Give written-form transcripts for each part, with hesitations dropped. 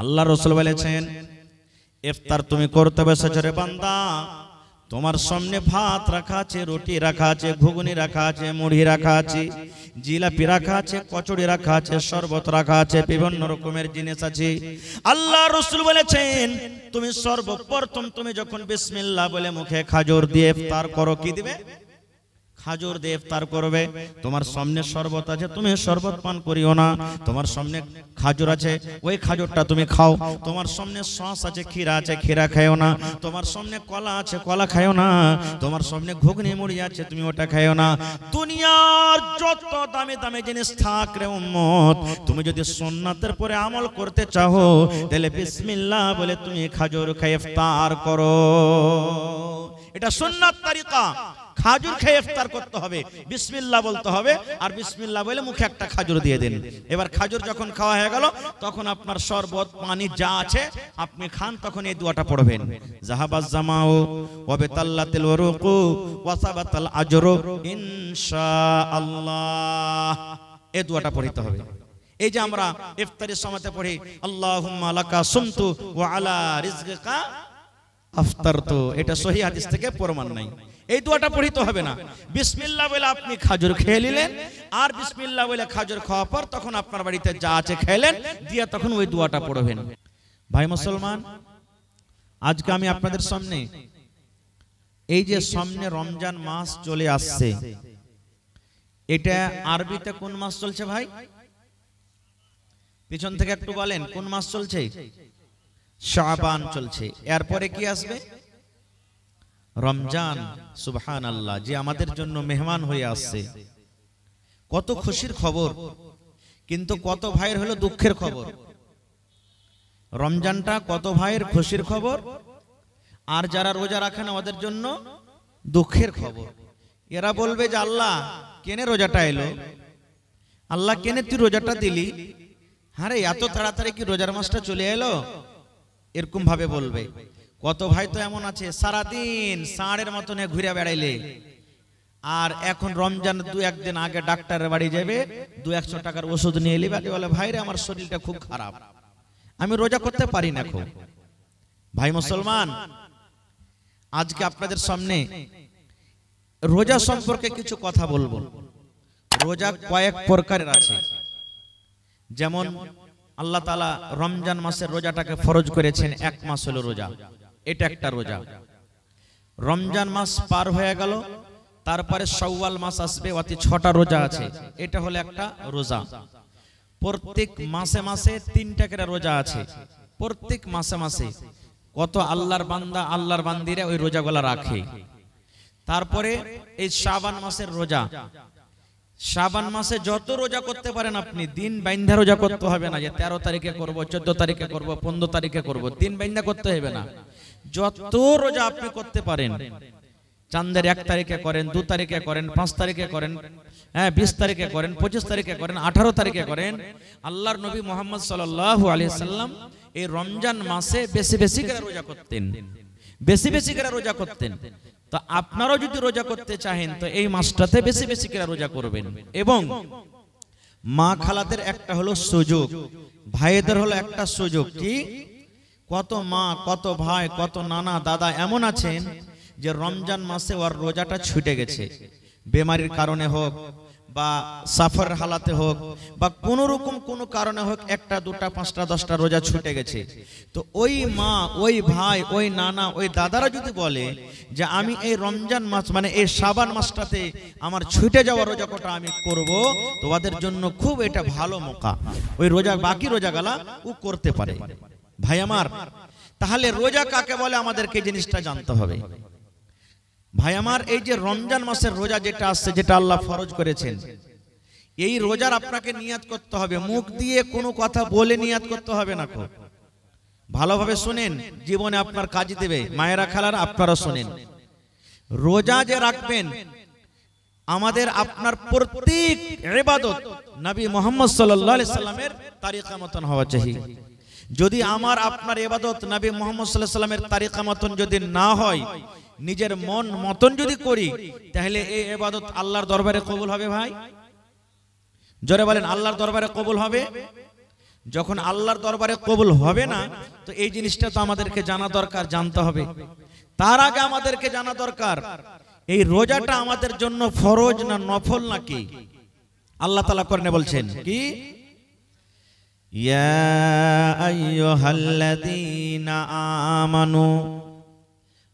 আল্লাহ রাসূল বলেছেন, ইফতার তুমি করতে বসেছো রে বান্দা, তোমার সামনে ভাত রাখা আছে, রুটি রাখা আছে, ঘুগনি রাখা আছে, মুড়ি রাখা আছে, জিলাপি রাখা আছে, কচুরি রাখা আছে, শরবত রাখা আছে, বিভিন্ন রকমের জিনিস আছে। আল্লাহ রাসূল বলেছেন, তুমি সর্বপ্রথম তুমি যখন বিসমিল্লাহ বলে মুখে খাজর দিয়ে ইফতার করো, কি দিবে? খাজর দিয়ে ইফতার করবে। তোমার সামনে শরবত আছে, তুমি শরবত পান করিও না। তোমার সামনে খাজর আছে, ওই খাজরটা তুমি খাও। তোমার সামনে সস আছে, ক্ষীরা আছে, ক্ষীরা খাইও না। তোমার সামনে কলা আছে, কলা খাইও না। তোমার সামনে ঘুগনি মুড়ি আছে, তুমি ওটা খাইও না। দুনিয়ার যত দামি দামি জিনিস থাক রে উম্মত, তুমি যদি সুন্নাতের পরে আমল করতে চাও, তাহলে বিসমিল্লাহ বলে তুমি খাজর খেয়ে ইফতার করো। এটা সুন্নাত তরিকা। খাজুর খেয়ে ইফতার করতে হবে, বিসমিল্লাহ বলতে হবে, আর বিসমিল্লাহ বলে মুখে একটা খাজুর দিয়ে দেন। এবার খাজুর যখন খাওয়া হয়ে গেল, তখন আপনার শরবত পানি যা আছে আপনি খান, তখন এই দোয়াটা পড়বেন, জাহাবাজ জামাউ ওয়া বিতাল্লাতিল ওয়ারুকু ওয়া সাবাতাল আজরু ইনশাআল্লাহ। এই দোয়াটা পড়তে হবে। এই যে আমরা ইফতারের সময়তে পড়ি, আল্লাহুম্মা লাকা সুমতু ওয়া আলা রিজকিকা আফতারতু, এটা সহিহ হাদিস থেকে প্রমাণ নাই। এই দোয়াটা পড়িতে হবে না। বিসমিল্লাহ বলে আপনি খাজুর খেয়ে নিলেন, আর বিসমিল্লাহ বলে খাজুর খাওয়ার পর তখন আপনার বাড়িতে যা আছে খেলেন, দিয়ে তখন ওই দোয়াটা পড়বেন। ভাই মুসলমান, আজকে আমি আপনাদের সামনে এই যে সামনে রমজান মাস চলে আসছে, এটা আরবিতে কোন মাস চলছে ভাই? পিছন থেকে একটু বলেন, কোন মাস চলছে? শাবান চলছে। এরপরে কি আসবে? রমজান। সুবহানাল্লাহ, যে আমাদের জন্য মেহমান হয়ে আসছে। কত খুশির খবর, কিন্তু কত ভাইয়ের হলো দুঃখের খবর। রমজানটা কত ভাইয়ের খুশির খবর, আর যারা রোজা রাখেন ওদের জন্য দুঃখের খবর। এরা বলবে যে আল্লাহ কেনে রোজাটা এলো, আল্লাহ কেনে তুই রোজাটা দিলি, আরে এত তাড়াতাড়ি কি রোজার মাসটা চলে এলো, এরকম ভাবে বলবে। কত ভাই তো এমন আছে সারাদিন ষাঁড়ের মতন ঘুরে বেড়াইলে, আর এখন রমজান দু একদিন আগে ডাক্তারের বাড়ি যাবে, 200 টাকার ওষুধ নিয়ে এলি, বাকি বলে ভাই রে আমার শরীরটা খুব খারাপ, আমি রোজা করতে পারি না। খুব ভাই মুসলমান, আজকে আপনাদের সামনে রোজা সম্পর্কে কিছু কথা বলবো। রোজা কয়েক প্রকারের আছে। যেমন আল্লাহ তাআলা রমজান মাসের রোজাটাকে ফরজ করেছেন, এক মাস হলো রোজা, এটা একটা রোজা। রমজান মাস পার হয়ে গেল, তারপরে শাওয়াল মাস আসবে, অতি 6টা রোজা আছে, এটা হলো একটা রোজা। প্রত্যেক মাসে মাসে 3টা করে রোজা আছে। প্রত্যেক মাসে মাসে কত আল্লাহর বান্দা আল্লাহর বান্দিরা ওই রোজাগুলা রাখে। তারপরে এই শাবান মাসের রোজা। শাবান মাসে যত রোজা করতে পারেন আপনি, দিন বাইন্ধা রোজা করতে হবে না যে 13 তারিখে করব, 14 তারিখে করব, 15 তারিখে করব, দিন বাইন্ধা করতে হবে না। যত রোজা আপনি করতে পারেন, চাঁদের 1 তারিখে করেন, 2 তারিখে করেন, 5 তারিখে করেন, 20 তারিখে করেন, 25 তারিখে করেন, 18 তারিখে করেন। আল্লাহর নবী মুহাম্মদ সাল্লাল্লাহু আলাইহি সাল্লাম এই রমজান মাসে বেশি বেশি করে রোজা করতেন, বেশি বেশি করে রোজা করতেন। তো আপনারাও যদি রোজা করতে চাহেন তো এই মাসটাতে বেশি বেশি করে রোজা করবেন। এবং মা খালাদের একটা হলো সুযোগ, ভাইদের হলো একটা সুযোগ। কি? কত মা, কত ভাই, কত নানা দাদা এমন আছেন যে রমজান মাসে ওর রোজাটা ছুটে গেছে, বেমারির কারণে হোক বা সফর হালাতে হোক বা কোন রকম কোন কারণে হোক, 1টা 2টা 5টা 10টা রোজা ছুটে গেছে। তো ওই মা, ওই ভাই, ওই নানা, ওই দাদারা যদি বলে যে আমি এই রমজান মাস মানে এই শাবান মাসটাতে আমার ছুটে যাওয়া রোজা কটা আমি করব, তো ওদের জন্য খুব এটা ভালো মৌকা, ওই রোজা বাকি রোজাগুলা ও করতে পারে। ভাই আমার, তাহলে রোজা কাকে বলে আমাদেরকে জিনিসটা জানতে হবে। ভাই আমার, এই যে রমজান মাসের রোজা যেটা আসছে, যেটা আল্লাহ ফরজ করেছেন, এই রোজার আপনাকে নিয়াত করতে হবে। মুখ দিয়ে কোনো কথা বলে নিয়াত করতে হবে না। খুব ভালোভাবে শুনেন, জীবনে আপনার কাজে দেবে। মায়েরা খালারা আপনারা শুনেন, রোজা যে রাখবেন আমাদের আপনার প্রত্যেক ইবাদত নবী মুহাম্মদ সাল্লাল্লাহু আলাইহি সাল্লামের তরিকা মতন হওয়া চাই। যদি আমার আপনার ইবাদত নবী মুহাম্মদ সাল্লাল্লাহু আলাইহি সাল্লামের তরিকা মতন যদি না হয়, নিজের মন মতন যদি করি, তাহলে এই ইবাদত আল্লাহর দরবারে কবুল হবে? ভাই জোরে বলেন, আল্লাহর দরবারে কবুল হবে? যখন আল্লাহর দরবারে কবুল হবে না, তো এই জিনিসটা তো আমাদেরকে জানা দরকার, জানতে হবে। তার আগে আমাদেরকে জানা দরকার এই রোজাটা আমাদের জন্য ফরজ না নফল নাকি। আল্লাহ তাআলা কোরআনে বলছেন কি, ইয়া আইয়ুহাল্লাযীনা আমানু,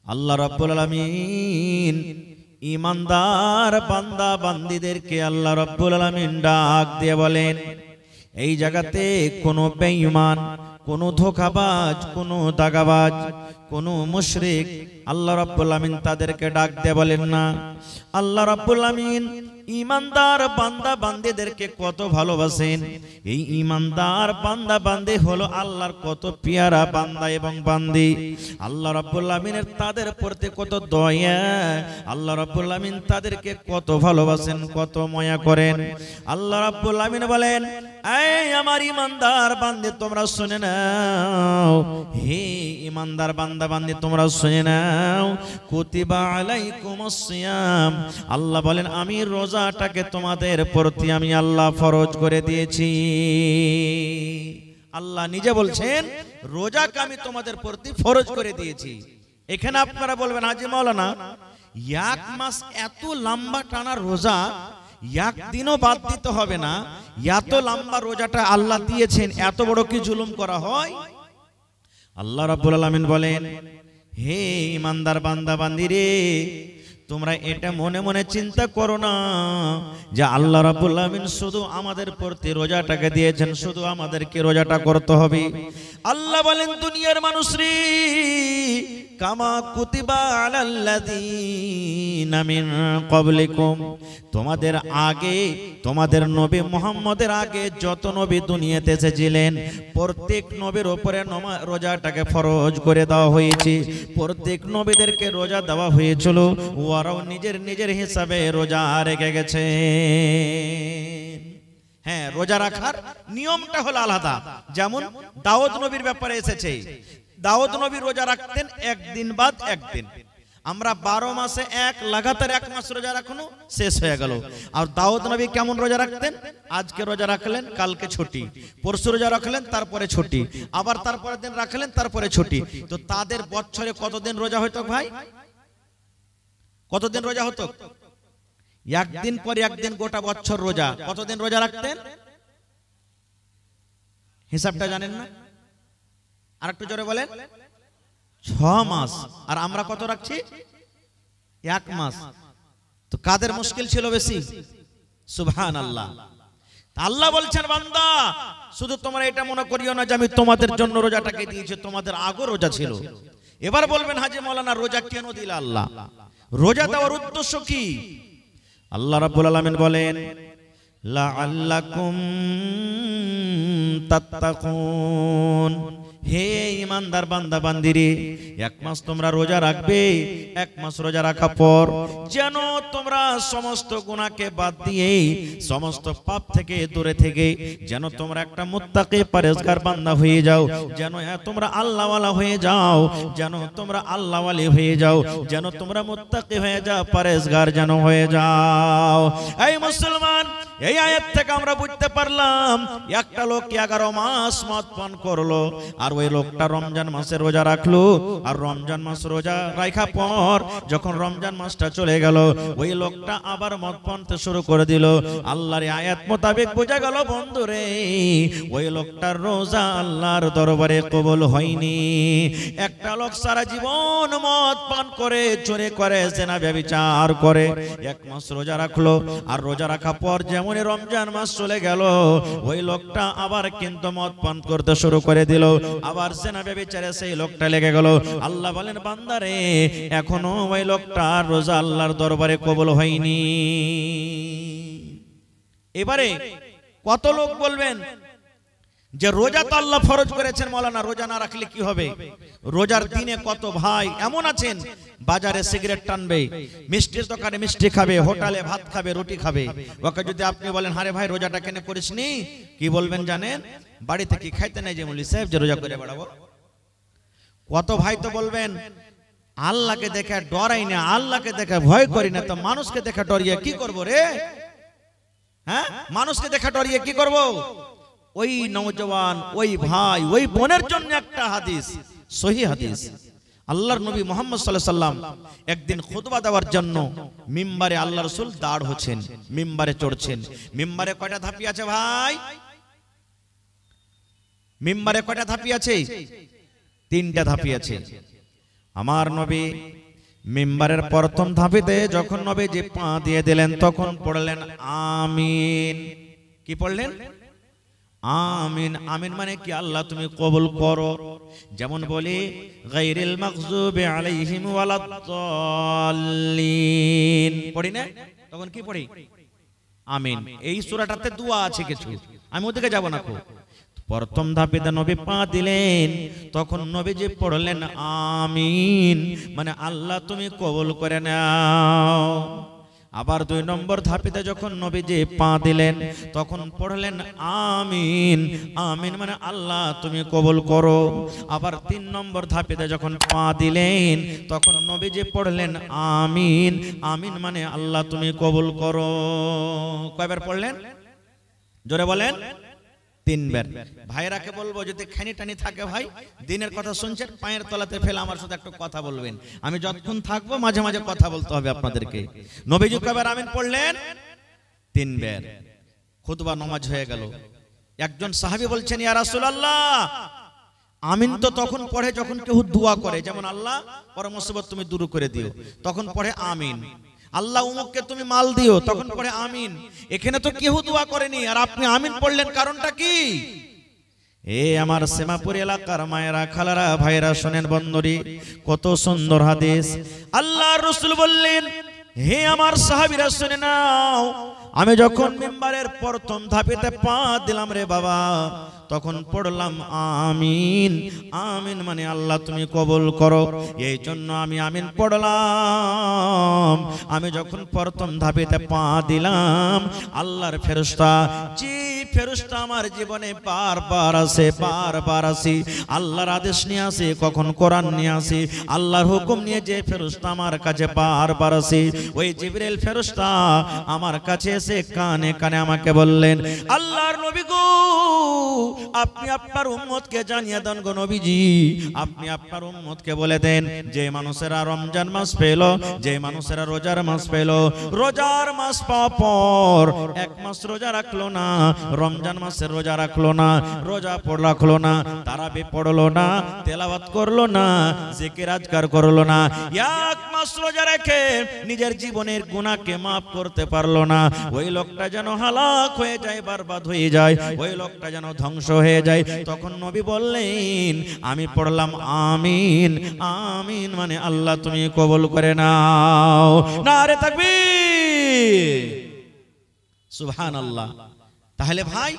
আল্লাহ রাব্বুল আলামিন ঈমানদার বান্দা বান্দীদেরকে আল্লাহ রাব্বুল আলামিন ডাক দিয়ে বলেন, এই জায়গাতে কোনো বেঈমান, কোনো ধোঁকাবাজ, কোনো দাগাবাজ, কোনো মুশরিক আল্লাহ রাব্বুল আলামিন তাদেরকে ডাক দিয়ে বলেন না। আল্লাহ রাব্বুল আলামিন ঈমানদার বান্দা বান্দীদেরকে কত ভালোবাসেন। এই ঈমানদার বান্দা বান্দী হলো আল্লাহর কত পেয়ারা বান্দা এবং বান্দী। আল্লাহ রাব্বুল আলামিনের তাদের প্রতি কত দয়া, আল্লাহ রাব্বুল আলামিন তাদেরকে কত ভালোবাসেন, কত মায়া করেন। আল্লাহ রাব্বুল আলামিন বলেন, এই আমার ঈমানদার বান্দী তোমরা শুনে নাও, হে ঈমানদার বান্দা বান্দী তোমরা শুনে নাও, কুতিবা আলাইকুমুস সিয়াম, আল্লাহ বলেন আমি রোজাটাকে তোমাদের প্রতি আমি আল্লাহ ফরজ করে দিয়েছি। আল্লাহ নিজে বলছেন রোজাকে আমি তোমাদের প্রতি ফরজ করে দিয়েছি। এখানে আপনারা বলবেন, হাজী মাওলানা এক মাস এত লম্বা টানা রোজা, একদিনও বাদ দিতে হবে না, এত লম্বা রোজাটা আল্লাহ দিয়েছেন, এত বড় কি জুলুম করা হয়? আল্লাহ রাব্বুল আলামিন বলেন, হে ঈমানদার বান্দা বান্দী রে, তোমরা এটা মনে মনে চিন্তা করো না যে আল্লাহ রাব্বুল আলামিন শুধু আমাদের প্রতি রোজাটাকে দিয়েছেন, শুধু আমাদেরকে রোজাটা করতে হবে। আল্লাহ বলেন, দুনিয়ার মানুষরে কামা কুতিবা আলাল্লাযীনা মিন ক্বাবলিকুম, তোমাদের আগে, তোমাদের নবী মুহাম্মদের আগে যত নবী দুনিয়াতে এসেছিলেন প্রত্যেক নবীর উপরে রোজাটাকে ফরজ করে দেওয়া হয়েছে। প্রত্যেক নবীদেরকে রোজা দেওয়া হয়েছিল, ওরাও নিজের নিজের হিসাবে রোজা রেখে গেছে। হ্যাঁ, রোজা রাখার নিয়মটা হলো আলাদা। যেমন দাউদ নবীর ব্যাপারে এসেছে, দাউদ নবী রোজা রাখতেন একদিন বাদ একদিন। আমরা 12 মাসে এক লাগাতার 1 মাস রোজা রাখনো শেষ হয়ে গেল। আর দাউদ নবী কেমন রোজা রাখতেন? আজকে রোজা রাখলেন, কালকে ছুটি, পরশু রোজা রাখলেন, তারপরে ছুটি, আবার তারপরের দিন রাখলেন, তারপরে ছুটি। তো তাদের বছরে কতদিন রোজা হতো ভাই? কতদিন রোজা হতো? একদিন পর একদিন গোটা বছর রোজা। কতদিন রোজা রাখতেন হিসাবটা জানেন না? আর একটু জোরে বলেন। 6 মাস। আর আমরা কত রাখছি? 1 মাস। তো কাদের মুশকিল ছিল বেশি? সুবহানাল্লাহ। আল্লাহ বলছেন, বান্দা শুধু তোমরা এটা মনে করিও না যে আমি তোমাদের জন্য রোজাটাকে দিয়েছি, তোমাদের আগেও রোজা ছিল। এবার বলবেন, হাজী মাওলানা রোজা কেন দিল আল্লাহ? রোজা দেওয়ার উদ্দেশ্য কি? আল্লাহ রাব্বুল আলামিন বলেন, লাআল্লাকুম তাত্তাকুন, হে ঈমানদার বান্দা বান্দিরে, 1 মাস তোমরা রোজা রাখবে। 1 মাস রোজা রাখার পর যেন তোমরা সমস্ত গুনাহকে বাদ দিয়ে, সমস্ত পাপ থেকে দূরে থেকে যেন তোমরা একটা মুত্তাকি পরহেজগার বান্দা হয়ে যাও, যেন তোমরা আল্লাহওয়ালা হয়ে যাও, যেন তোমরা আল্লাহওয়ালি হয়ে যাও, যেন তোমরা মুত্তাকি হয়ে যাও, পরহেজগার যেন হয়ে যাও। এই মুসলমান, এই আয়াত থেকে আমরা বুঝতে পারলাম একটা লোক 11 মাস মদ পান করলো, আর ওই লোকটা রমজান মাসে রোজা রাখলো, আর রমজান মাস রোজা রাখা পর যখন রমজান মাসটা চলে গেল, ওই লোকটা আবার মদ পানতে শুরু করে দিল। আল্লাহর আয়াত মোতাবেক বোঝা গেল বন্ধুরে, ওই লোকটার রোজা আল্লাহর দরবারে কবুল হয়নি। একটা লোক সারা জীবন মদ পান করে, চুরি করে, জেনা ব্যভিচার করে, 1 মাস রোজা রাখলো, আর রোজা রাখা পর যেমন রমজান মাস চলে গেল, ওই লোকটা আবার কিন্তু মদ পান করতে শুরু করে দিল, আবার জেনা ব্যভিচারে সেই লোকটা লেগে গেল। আল্লাহ বলেন, বান্দারে এখনো ওই লোকটা রোজা আল্লাহর দরবারে কবুল হয়নি। এবারে কত লোক বলবেন যে রোজা তো আল্লাহ ফরজ করেছেন, মাওলানা রোজা না রাখলে কি হবে? রোজার দিনে কত ভাই এমন আছেন বাজারে সিগারেট টানবে, মিষ্টির দোকানে মিষ্টি খাবে, হোটেলে ভাত খাবে, রুটি খাবে। ওকে যদি আপনি বলেন, আরে ভাই রোজাটা কেন করিসনি, কি বলবেন জানেন? বাড়িতে কি খাইতে নাই যে মৌলভী সাহেব যে রোজা করে বেড়াবো। কত ভাই তো বলবেন, আল্লাহকে দেখে ডরাই না, আল্লাহকে দেখে ভয় করি না, তো মানুষকে দেখে ডরিয়ে কি করবো রে? হ্যাঁ, মানুষকে দেখে ডরিয়ে কি করবো? ওই নওজওয়ান, ওই ভাই, ওই বোনের জন্য একটা হাদিস, সহিহ হাদিস। আল্লাহর নবী মুহাম্মদ সাল্লাল্লাহু আলাইহি সাল্লাম একদিন খুতবা দেওয়ার জন্য মিম্বারে আল্লাহ রাসূল দাঁড় হচ্ছেন, মিম্বারে চড়ছেন। মিম্বারে কয়টা ধাপি আছে ভাই? মিম্বারে কয়টা ধাপি আছে? 3টা ধাপি আছে। আমার নবী মিম্বারের প্রথম ধাপিতে যখন নবী যে পা দিয়ে দিলেন তখন পড়লেন আমিন। কি পড়লেন? আমিন। আমিন মানে কি? আল্লাহ তুমি কবুল করো। যেমন বলি গায়রিল মাগযুবি আলাইহিম ওয়ালাদ-দাল্লিন পড়ি না, তখন কি পড়ি? আমিন। এই সূরাটাতে দোয়া আছে কিছু, আমি ওদিকে যাব না। প্রথম ধাপেতে নবী পা দিলেন তখন নবীজি পড়লেন আমিন, মানে আল্লাহ তুমি কবুল করে নাও। আবার 2 নম্বর ধাপেতে যখন নবীজি পা দিলেন তখন পড়লেন আমিন। আমিন মানে আল্লাহ তুমি কবুল করো। আবার 3 নম্বর ধাপেতে যখন পা দিলেন তখন নবীজি পড়লেন আমিন। আমিন মানে আল্লাহ তুমি কবুল করো। কয়বার পড়লেন? জোরে বলেন। 3 বার। ভাইরাকে বলবো যদি খানি টানি থাকে ভাই, দিনের কথা শুনছেন, পায়ের তলাতে ফেলে আমার সাথে একটু কথা বলবেন। আমি যতক্ষণ থাকবো মাঝে মাঝে কথা বলতে হবে আপনাদেরকে। নবীজি কয়বার আমিন পড়লেন? 3 বার। খুতবা নামাজ হয়ে গেল। একজন সাহাবী বলছেন ইয়া রাসূলুল্লাহ, আমিন তো তখন পড়ে যখন কেউ দোয়া করে, যেমন আল্লাহ পর মুসিবত তুমি দূর করে দিও, তখন পড়ে আমিন। আল্লাহ উমুককে তুমি মাল দিও, তখন পড়ে আমিন। এখানে তো কেউ দোয়া করেনি আর আপনি আমিন পড়লেন, কারণটা কি? এ আমার সেমাপুর এলাকার মায়েরা, খালারা, ভাইরা শোনেন বন্ধুরি, কত সুন্দর হাদিস। আল্লাহর রাসূল বললেন হে আমার সাহাবীরা শুনে নাও, আমি যখন মিম্বারের প্রথম ধাপেতে পা দিলাম রে বাবা, তখন পড়লাম আমিন। আমিন মানে আল্লাহ তুমি কবুল করো, এই জন্য আমি আমিন পড়লাম। আমি যখন প্রথম ধাপেতে পা দিলাম, আল্লাহর ফেরেশতা, যে ফেরেশতা আমার জীবনে বারবার আসে, বারবার আসি, আল্লাহর আদেশ নিয়ে আসে, কখন কোরআন নিয়ে আসি, আল্লাহর হুকুম নিয়ে যে ফেরেশতা আমার কাছে বারবার আসে, ওই জিবরিল ফেরেশতা আমার কাছে এসে কানে কানে আমাকে বললেন আল্লাহর নবী গো, আপনি আপনার উম্মতকে জানিয়ে দেন গো নবীজি, আপনি আপনার উম্মতকে বলে দেন যে মানুষেরা রমজান মাস পেল, যে মানুষেরা রোজার মাস পেল, রোজার মাস পাওয়ার পর 1 মাস রোজা রাখলো না, রমজান মাসের রোজা রাখলো না, রোজা রাখলো না, তারাবি পড়লো না, তেলাওয়াত করলো না, জিকির আজকার করলো না, 1 মাস রোজা রেখে নিজের জীবনের গুনাহকে maaf করতে পারলো না, ওই লোকটা যেন হালাক হয়ে যায়, বরবাদ হয়ে যায়, ওই লোকটা যেন ধ্বংস হয়ে যায়। তখন নবী বললেন আমি পড়লাম আমিন। আমিন মানে আল্লাহ তুমি কবুল করে নাও। নারে তাকবীর, সুবহানাল্লাহ। তাহলে ভাই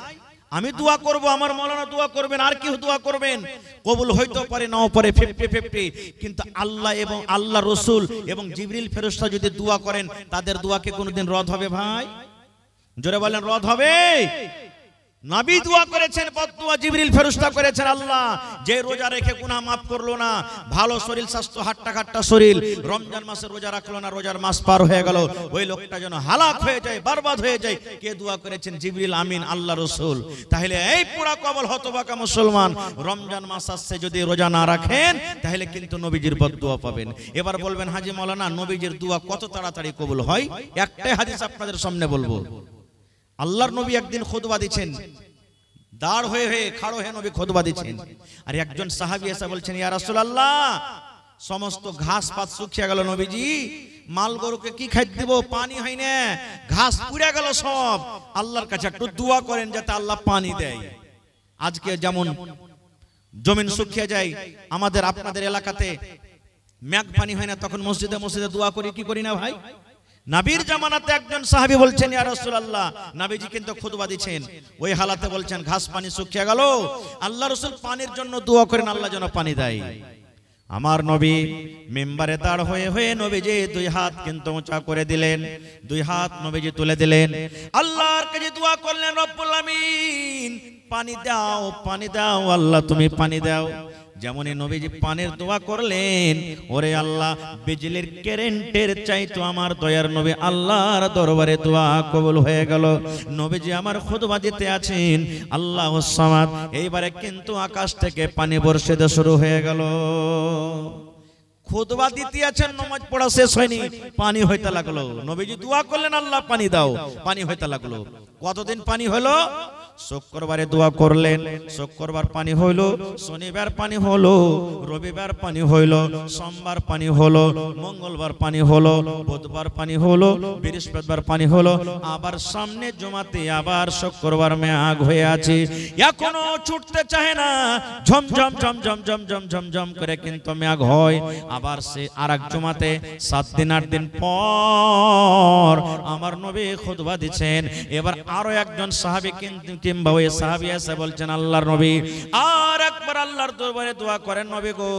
আমি দোয়া করব, আমার মাওলানা দোয়া করবেন, আর কেউ দোয়া করবেন, কবুল হইতে পারে নাও পারে 50-50, কিন্তু আল্লাহ এবং আল্লাহ রাসূল এবং জিবরিল ফেরেশতা যদি দোয়া করেন, তাদের দোয়াকে কোনোদিন রদ হবে ভাই? জোরে বলেন, রদ হবে? নবী দোয়া করেছেন, বদদুয়া জিবরিল ফেরেশতা করেছেন, আল্লাহ যে রোজা রেখে গুনাহ maaf করলো না, ভালো শরীর স্বাস্থ্য হাট্টা কাট্টা শরীর, রমজান মাসে রোজা রাখলো না, রোজার মাস পার হয়ে গেল, ওই লোকটা যেন হালাক হয়ে যায়, বরবাদ হয়ে যায়। কে দোয়া করেছেন? জিবরিল আমিন, আল্লাহ রাসূল। তাহলে এই পুরা কবল হতবাকা মুসলমান, রমজান মাস আসছে যদি রোজা না রাখেন তাহলে কিন্তু নবীজির বদদুয়া পাবেন। এবার বলবেন হাজী মাওলানা নবীজির দোয়া কত তাড়াতাড়ি কবুল হয়? একটাই হাদিস আপনাদের সামনে বলবো। আল্লাহর নবী একদিন খুতবা দিচ্ছেন, দাঁড় হয়ে হয়ে খাড়ো হয়ে নবী খুতবা দিচ্ছেন, আর একজন সাহাবী এসে বলছেন ইয়া রাসূলুল্লাহ, সমস্ত ঘাস পাত শুকিয়ে গেল নবীজি, মাল গরুকে কি খাইতে দেব, পানি হয় না, ঘাস পুড়ে গেল সব, আল্লাহর কাছে একটু দোয়া করেন যাতে আল্লাহ পানি দেয়। আজকে যেমন জমিন শুকিয়ে যায়, আমাদের আপনাদের এলাকাতে মেঘ পানি হয় না, তখন মসজিদে মসজিদে দোয়া করি কি করি না ভাই? নবীর জামানাতে একজন সাহাবী বলছেন ইয়া রাসূলুল্লাহ, নবীজি কিন্তু খুতবা দিচ্ছেন, ওই হালাতে বলছেন ঘাস পানি শুকিয়ে গেল, আল্লাহ রাসূল পানির জন্য দোয়া করেন আল্লাহ যেন পানি দেয়। আমার নবী মিম্বারে দাঁড় হয়ে হয়ে নবীজি 2 হাত কিন্তু উঁচা করে দিলেন, 2 হাত নবীজি তুলে দিলেন, আল্লাহর কাছে দোয়া করলেন রব্বুল আমিন পানি দাও, পানি দাও, আল্লাহ তুমি পানি দাও। যেমন এই নবীজি পানের দোয়া করলেন, ওরে আল্লাহ বিজলির কারেন্টের চাইতো আমার দয়ার নবী আল্লাহর দরবারে দোয়া কবুল হয়ে গেল। নবীজি আমার খুতবা দিতে আছেন, আল্লাহুস সামাদ, এইবারে কিন্তু আকাশ থেকে পানি বর্ষিতে শুরু হয়ে গেল। খুতবা দিতে আছেন, নামাজ পড়া শেষ হয়নি, পানি হইতে লাগলো। নবীজি দোয়া করলেন, আল্লাহ পানি দাও, পানি হইতে লাগলো। কতদিন পানি হলো? শুক্রবারে দোয়া করলেন, শুক্রবার পানি হইলো, শনিবার পানি হলো, রবিবার পানি হইলো, সোমবার পানি হলো, মঙ্গলবার পানি হলো, বুধবার পানি হলো, বৃহস্পতিবার পানি হলো, আবার সামনে জমাতে আবার শুক্রবার মেঘ হয়ে আছে, এখনো ছুটতে চায় না, ঝমঝম ঝমঝম ঝমঝম ঝমঝম করে কিন্তু মেঘ হয়। আবার সে আরেক জমাতে 7 দিন 8 দিন পর আমার নবী খুতবা দিচ্ছেন। এবার আরো একজন সাহাবী কিংবা ওই সাহাবী এসে বলছেন, আল্লাহর নবী আর একবার আল্লাহর দরবারে দোয়া করেন, নবী গো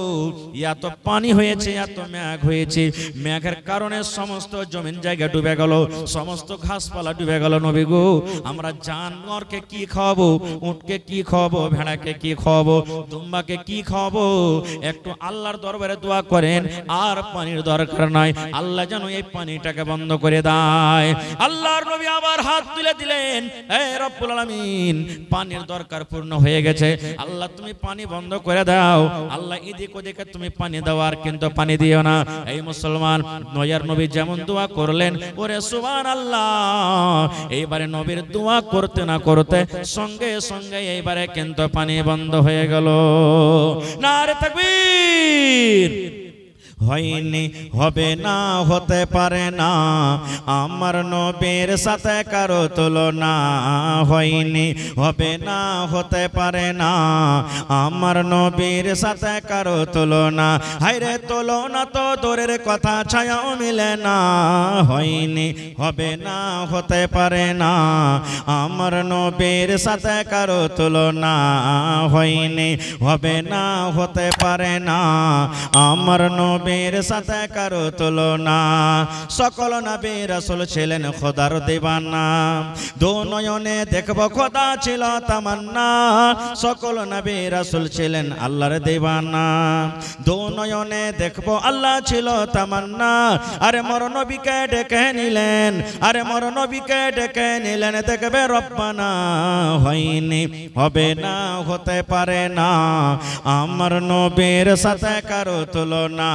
এত পানি হয়েছে, এত মেঘ হয়েছে, মেঘের কারণে সমস্ত জমিন জায়গা ডুবে গেল, সমস্ত ঘাসপালা ডুবে গেল, নবী গো আমরা জানোয়ারকে কি খাওয়াবো, উটকে কি খাওয়াবো, ভেড়াকে কি খাওয়াবো, দুম্বাকে কি খাওয়াবো, একটু আল্লাহর দরবারে দোয়া করেন, আর পানির দরকার নাই, আল্লাহ যেন এই পানিটাকে বন্ধ করে দেয়। আল্লাহর নবী আবার হাত তুলে দিলেন, হে রব্বুল আলামিন পানির দরকার পূর্ণ হয়ে গেছে, আল্লাহ তুমি পানি বন্ধ করে দাও, আল্লাহ এদিক ওদিকে তুমি পানি দাও, আর কিন্তু পানি দিও না। এই মুসলমান নয়ার নবী যেমন দোয়া করলেন, ওরে সুবহানাল্লাহ, এইবারে নবীর দোয়া করতে না করতে সঙ্গে সঙ্গে এইবারে কিন্তু পানি বন্ধ হয়ে গেল। নারে তাকবীর। হয়নি, হবে না, হতে পারে না, আমার নবীর সাথে কারো তুলনা, হয়নি, হবে না, হতে পারে না, আমার নবীর সাথে কারো তুলনা, হায়রে তুলনা তো দূরের কথা, ছায়াও মিলে না, হয়নি, হবে না, হতে পারে না, আমার নবীর সাথে কারো তুলনা, হয়নি, হবে না, হতে পারে না, আমার নবীর সাথে কারো তুলনা। সকল নবী রাসূল ছিলেন খোদার দিওয়ানা, দু নয়নে দেখব খোদা ছিল তামান্না, সকল নবী রাসূল ছিলেন আল্লাহর দিওয়ানা, দু নয়নে দেখব আল্লাহ ছিল তামান্না। আরে মোর নবীকে ডেকে নিলেন, আরে মোর নবীকে ডেকে নিলেন, দেখবে রব্বানা, হয়নি, হবে না, হতে পারে না, আমার নবীর সাথে কারো তুলনা,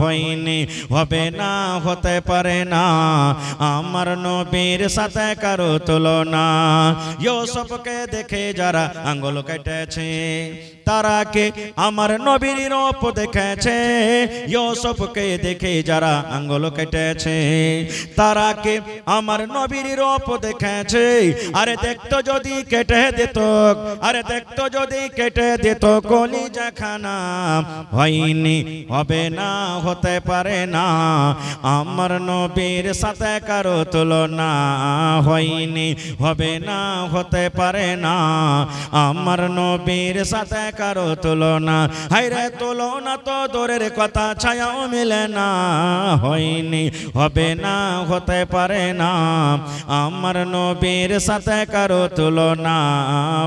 হয়নি, হবে না, হতে পারে না, আমার নবীর সাথে কারো তুলনা। ইউসুফকে দেখে যারা আঙ্গুল কেটেছে, তারা কে আমার নবীর রূপ দেখেছে, ইউসুফকে দেখে যারা আঙ্গুল কেটেছে, তারা কে আমার নবীর রূপ দেখেছে। আরে দেখতো যদি কেটে দিত, আরে দেখতো যদি কেটে দিত কলিজা খানা, হয়নি, হবে না, হতে পারে না, আমার নবীর সাথে কারো তুলনা, হয়নি, হবে না, হতে পারে না, আমার নবীর সাথে কারো তুলনা, হায়রে তুলনা তো দূরের কথা, ছায়াও মিলে না, হয়নি, হবে না, হতে পারে না, আমার নবীর সাথে কারো তুলনা,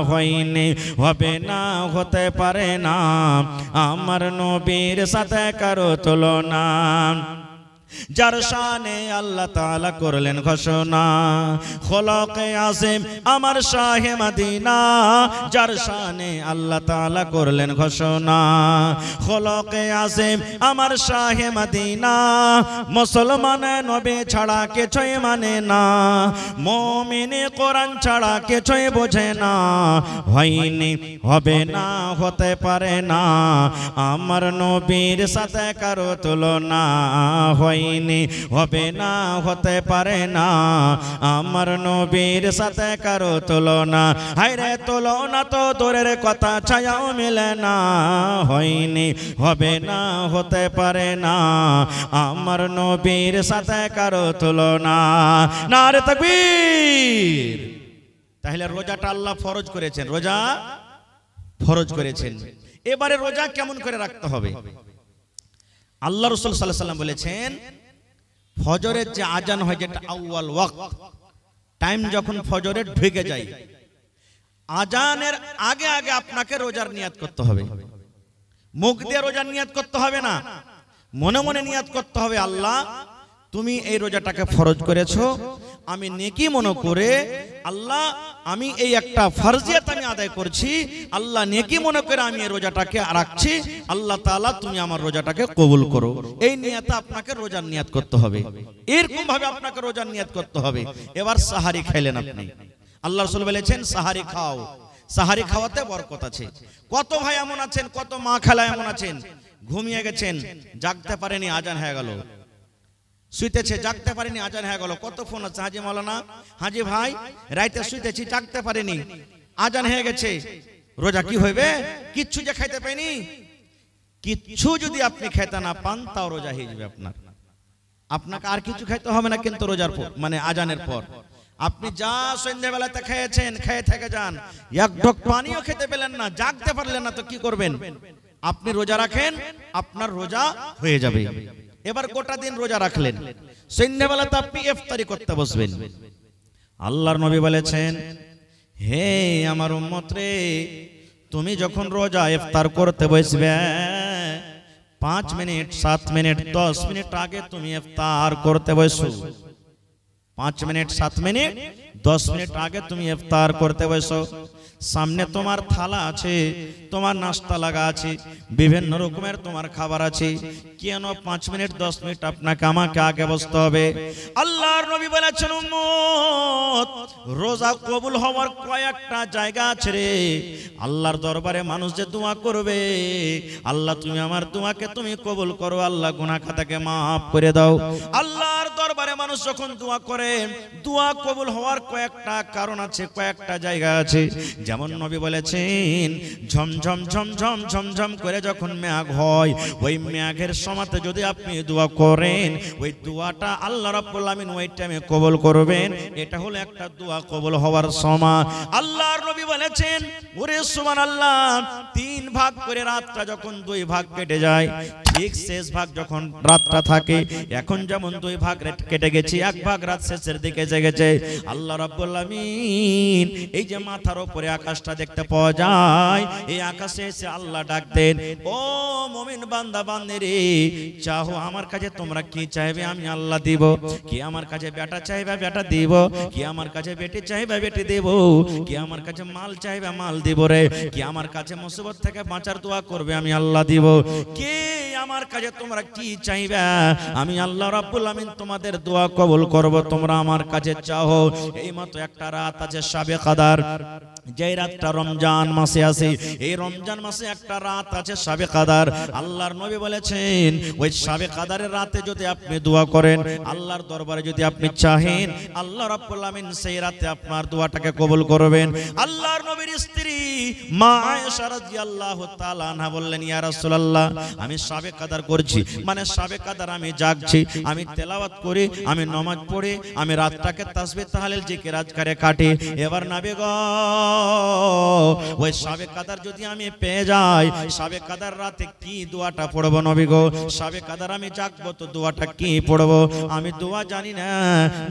হয়নি, হবে না, হতে পারে না, আমার নবীর সাথে কারো তুলনা। যার শানে আল্লাহ তাআলা করলেন ঘোষণা, খোলকে আযম আমার শাহে মদিনা, যার শানে আল্লাহ তাআলা করলেন ঘোষণা, খোলকে আযম আমার শাহে মদিনা, মুসলমান নবী ছাড়া কিছুই মানে না, মুমিন কোরআন ছাড়া কিছুই বোঝে না, হয়নি, হবে না, হতে পারে না, আমার নবীর সাথে কারো তুলনা, হয়নি, হবে না, হতে পারে না, আমার নবীর সাথে কারো তুলনা, হায়রে তুলনা তো দূরের কথা, ছায়াও মিলে না, হয়নি, হবে না, হতে পারে না, আমার নবীর সাথে কারো তুলনা। নারে তাকবীর। তাহলে রোজাটা আল্লাহ ফরজ করেছেন, রোজা ফরজ করেছেন। এবারে রোজা কেমন করে রাখতে হবে? আল্লাহ রাসূল সাল্লাল্লাহু আলাইহি ওয়াসাল্লাম বলেছেন, ফজরের যে আজান হয়, যেটা আউয়াল ওয়াক্ত, টাইম যখন ফজরের ঢুকে যায়, আজানের আগে আগে আপনাকে রোজার নিয়াত করতে হবে। মুখ দিয়ে রোজার নিয়াত করতে হবে না, মনে মনে নিয়াত করতে হবে, আল্লাহ তুমি এই রোজাটাকে ফরজ করেছো, আমি নেকি মনে করে আল্লাহ আমি এই একটা ফরজিয়াত আমি আদায় করছি, আল্লাহ নেকি মনে করে আমি এই রোজাটাকে রাখছি, আল্লাহ তাআলা তুমি আমার রোজাটাকে কবুল করো। এই নিয়তে আপনাকে রোজার নিয়াত করতে হবে, এরকম ভাবে আপনাকে রোজার নিয়াত করতে হবে। এবার সাহারি খাইলেন আপনি, আল্লাহ রাসূল বলেছেন সাহারি খাও, সাহারি খাওয়াতে বরকত আছে। কত ভাই এমন আছেন, কত মা খালা এমন আছেন, ঘুমিয়ে গেছেন, জাগতে পারেনি, আজান হয়ে গেল, শুইতেছে জাগতে পারেনি, আজান হয়ে গেল, কত ফোন আছে, হাজি মাওলানা, হাজি ভাই রাইতে শুইতেছি জাগতে পারেনি, আজান হয়ে গেছে, রোজা কি হইবে? কিচ্ছু যে খাইতে পাইনি, কিচ্ছু যদি আপনি খেতে না পান তাও রোজা হয়ে যাবে আপনার, আপনাকে আর কিছু খাইতে হবে না, কিন্তু রোজার পর মানে আজানের পর আপনি যা সন্ধ্যাবেলাতে খেয়েছেন খেয়ে থেকে যান, এক ঢোক পানিও খেতে পেলেন না, জাগতে পারলেন না, তো কি করবেন? আপনি রোজা রাখেন, আপনার রোজা হয়ে যাবে। এবার গোটা দিন রোজা রাখলেন, সন্ধ্যাবেলাতে আপনি ইফতারি করতে বসবেন। আল্লাহর নবী বলেছেন, হে আমার উম্মত রে, তুমি যখন রোজা ইফতার করতে বসবে 5 মিনিট 7 মিনিট 10 মিনিট আগে তুমি ইফতার করতে বসো। 5 মিনিট 7 মিনিট 10 মিনিট আগে তুমি ইফতার করতে বসো। সামনে তোমার থালা আছে, তোমার নাস্তা লাগা আছে, বিভিন্ন রকমের তোমার খাবার আছে, কেন 5 মিনিট 10 মিনিট আপনাকে আমাকে আগে বসতে হবে? আল্লাহর নবী বলেছেন, উম্মত রোজা কবুল হওয়ার কয়েকটা জায়গা আছে রে। আল্লাহর দরবারে মানুষ যে দোয়া করবে, আল্লাহ তুমি আমার দোয়াকে তুমি কবুল করো, আল্লাহ গুনাহ খাতাকে maaf করে দাও। আল্লাহর দরবারে মানুষ যখন দোয়া করে, দোয়া কবুল হওয়ার কয়েকটা কারণ আছে, কয়েকটা জায়গা আছে। যেমন নবী বলেছেন, ঝমঝম ঝমঝম ঝমঝম করে যখন মেঘ হয়, ওই মেঘের সময়তে যদি আপনি দোয়া করেন, ওই দোয়াটা আল্লাহ রাব্বুল আমিন ওই টাইমে কবুল করবেন। এটা হলো একটা দোয়া কবুল হওয়ার সময়। আল্লাহর নবী বলেছেন, ওরে সুবহানাল্লাহ, 3 ভাগ করে রাতটা যখন 2 ভাগ কেটে যায়, ঠিক শেষ ভাগ যখন রাতটা থাকে, এখন যেমন 2 ভাগ কেটে গেছে, 1 ভাগ রাত শেষের দিকে জেগেছে, আল্লাহ রাব্বুল আমিন এই যে মাথার উপরে আকাশটা দেখতে পাওয়া যায়, এই আকাশে এসে আল্লাহ ডাক দেন, ও মুমিন বান্দা বান্দিরে, চাও আমার কাছে তোমরা কি চাইবে আমি আল্লাহ দিব। কি আমার কাছে বেটা চাইবে বেটা দিব, কি আমার কাছে বেটি চাইবে বেটি দেব, কি আমার কাছে মাল চাইবে মাল দিব রে, কি আমার কাছে মুসিবত থেকে বাঁচার দোয়া করবে আমি আল্লাহ দিব। কে আমার কাছে তোমরা কি চাইবে আমি আল্লাহ রাব্বুল আমিন তোমাদের দোয়া কবুল করব, তোমরা আমার কাছে চাও। এই মতো একটা রাত আছে শাবে কদর, যে রাতটা রমজান মাসে আছে, এই রমজান মাসে একটা রাত আছে শাবে কদর। আল্লাহর নবী বলেছেন, ওই শাবে কদরের রাতে যদি আপনি দোয়া করেন, আল্লাহর দরবারে যদি আপনি চাহেন, আল্লাহ রাব্বুল আমিন সেই রাতে আপনার দোয়াটাকে কবুল করবেন। আল্লাহর নবীর স্ত্রী মা আয়েশা রাদিয়াল্লাহু তাআলা আনহা বললেন, ইয়া রাসূলুল্লাহ, আমি শাবে কদর করছি, মানে শাবে কদর আমি জাগছি, আমি তেলাওয়াত করি, আমি নামাজ পড়ি, আমি রাতটাকে তাসবিহ তাহলিল জিকির আজকারে কাটি। এবার নবী গো, ওই শাবে কদর যদি আমি পেয়ে যাই, শাবে কদর রাতে কি দোয়াটা পড়বো নবী গো? শাবে কদর আমি জাগবো তো দোয়াটা কি পড়বো? আমি দোয়া জানি না,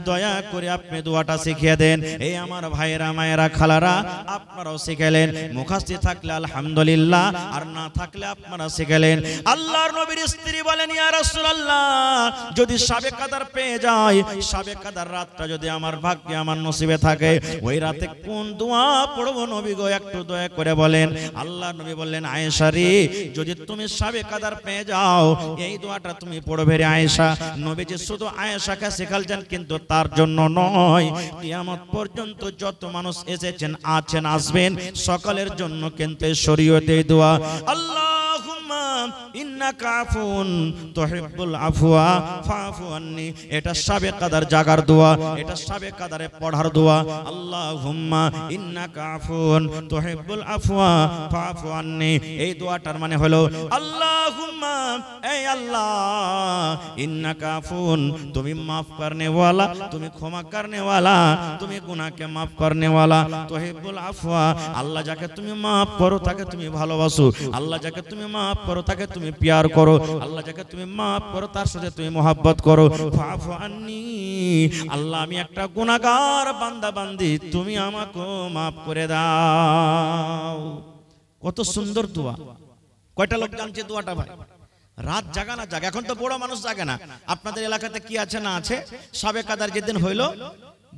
দয়া করে আপনি দোয়াটা শিখিয়ে দেন। এই আমার ভাইয়েরা মায়েরা খালারা, আপনারাও শিখালেন, মুখস্থ থাকলে আলহামদুলিল্লাহ, আর না থাকলে আপনারা শিখালেন। আল্লাহর নবীর স্ত্রী বলেন, ইয়া রাসূলুল্লাহ, যদি শাবে কদর পেয়ে যাই, শাবে কদর রাতটা যদি আমার ভাগ্যে আমার নসিবে থাকে, ওই রাতে কোন দোয়া পড়বো নবী গো? একটু দয়া করে বলেন। আল্লাহর নবী বললেন, আয়েশা রে, যদি তুমি শাবে কদর পেয়ে যাও, এই দোয়াটা তুমি পড়বে রে আয়েশা। নবীজি শুধু আয়েশাকে শিখালছেন, কিন্তু তার জন্য নয়, কিয়ামত পর্যন্ত যত মানুষ এসেছেন, আছেন, আসবেন, সকলের জন্য কিন্তু শরীয়তে দোয়া। আল্লাহুম্মা ইন্নাকা আফুন তুহিব্বুল আফওয়া ফাফু আন্নি, এটা শাবে কদর জাগার দোয়া, এটা শাবে কদরে পড়ার দোয়া। আল্লাহুম্মা ইন্নাকা আফুন তুহিব্বুল আফওয়া ফাফু আন্নি, এই দোয়াটার মানে হলো, আল্লাহুম্মা, এই আল্লাহ, ইন্নাকা আফুন, তুমি maaf করনে वाला, তুমি ক্ষমা করনে वाला, তুমি গুনাহকে maaf করনে वाला, তুহিব্বুল আফওয়া, আল্লাহ যাকে তুমি maaf করো তাকে তুমি ভালোবাসো, আল্লাহ যাকে তুমি maaf করো তাকে তুমি প্যার করো, আল্লাহ যাকে তুমি maaf করো তার সাথে তুমি mohabbat করো। ফাফু আন্নি, আল্লাহ আমি একটা গুনাহগার বান্দা বান্দি, তুমি আমাকে maaf করে দাও। কত সুন্দর দোয়া, কয়টা লোক জানছে দোয়াটা ভাই? রাত জাগা না জাগা, এখন তো বড় মানুষ জাগে না। আপনাদের এলাকাতে কি আছে না আছে, সবে কাদার যেদিন হইলো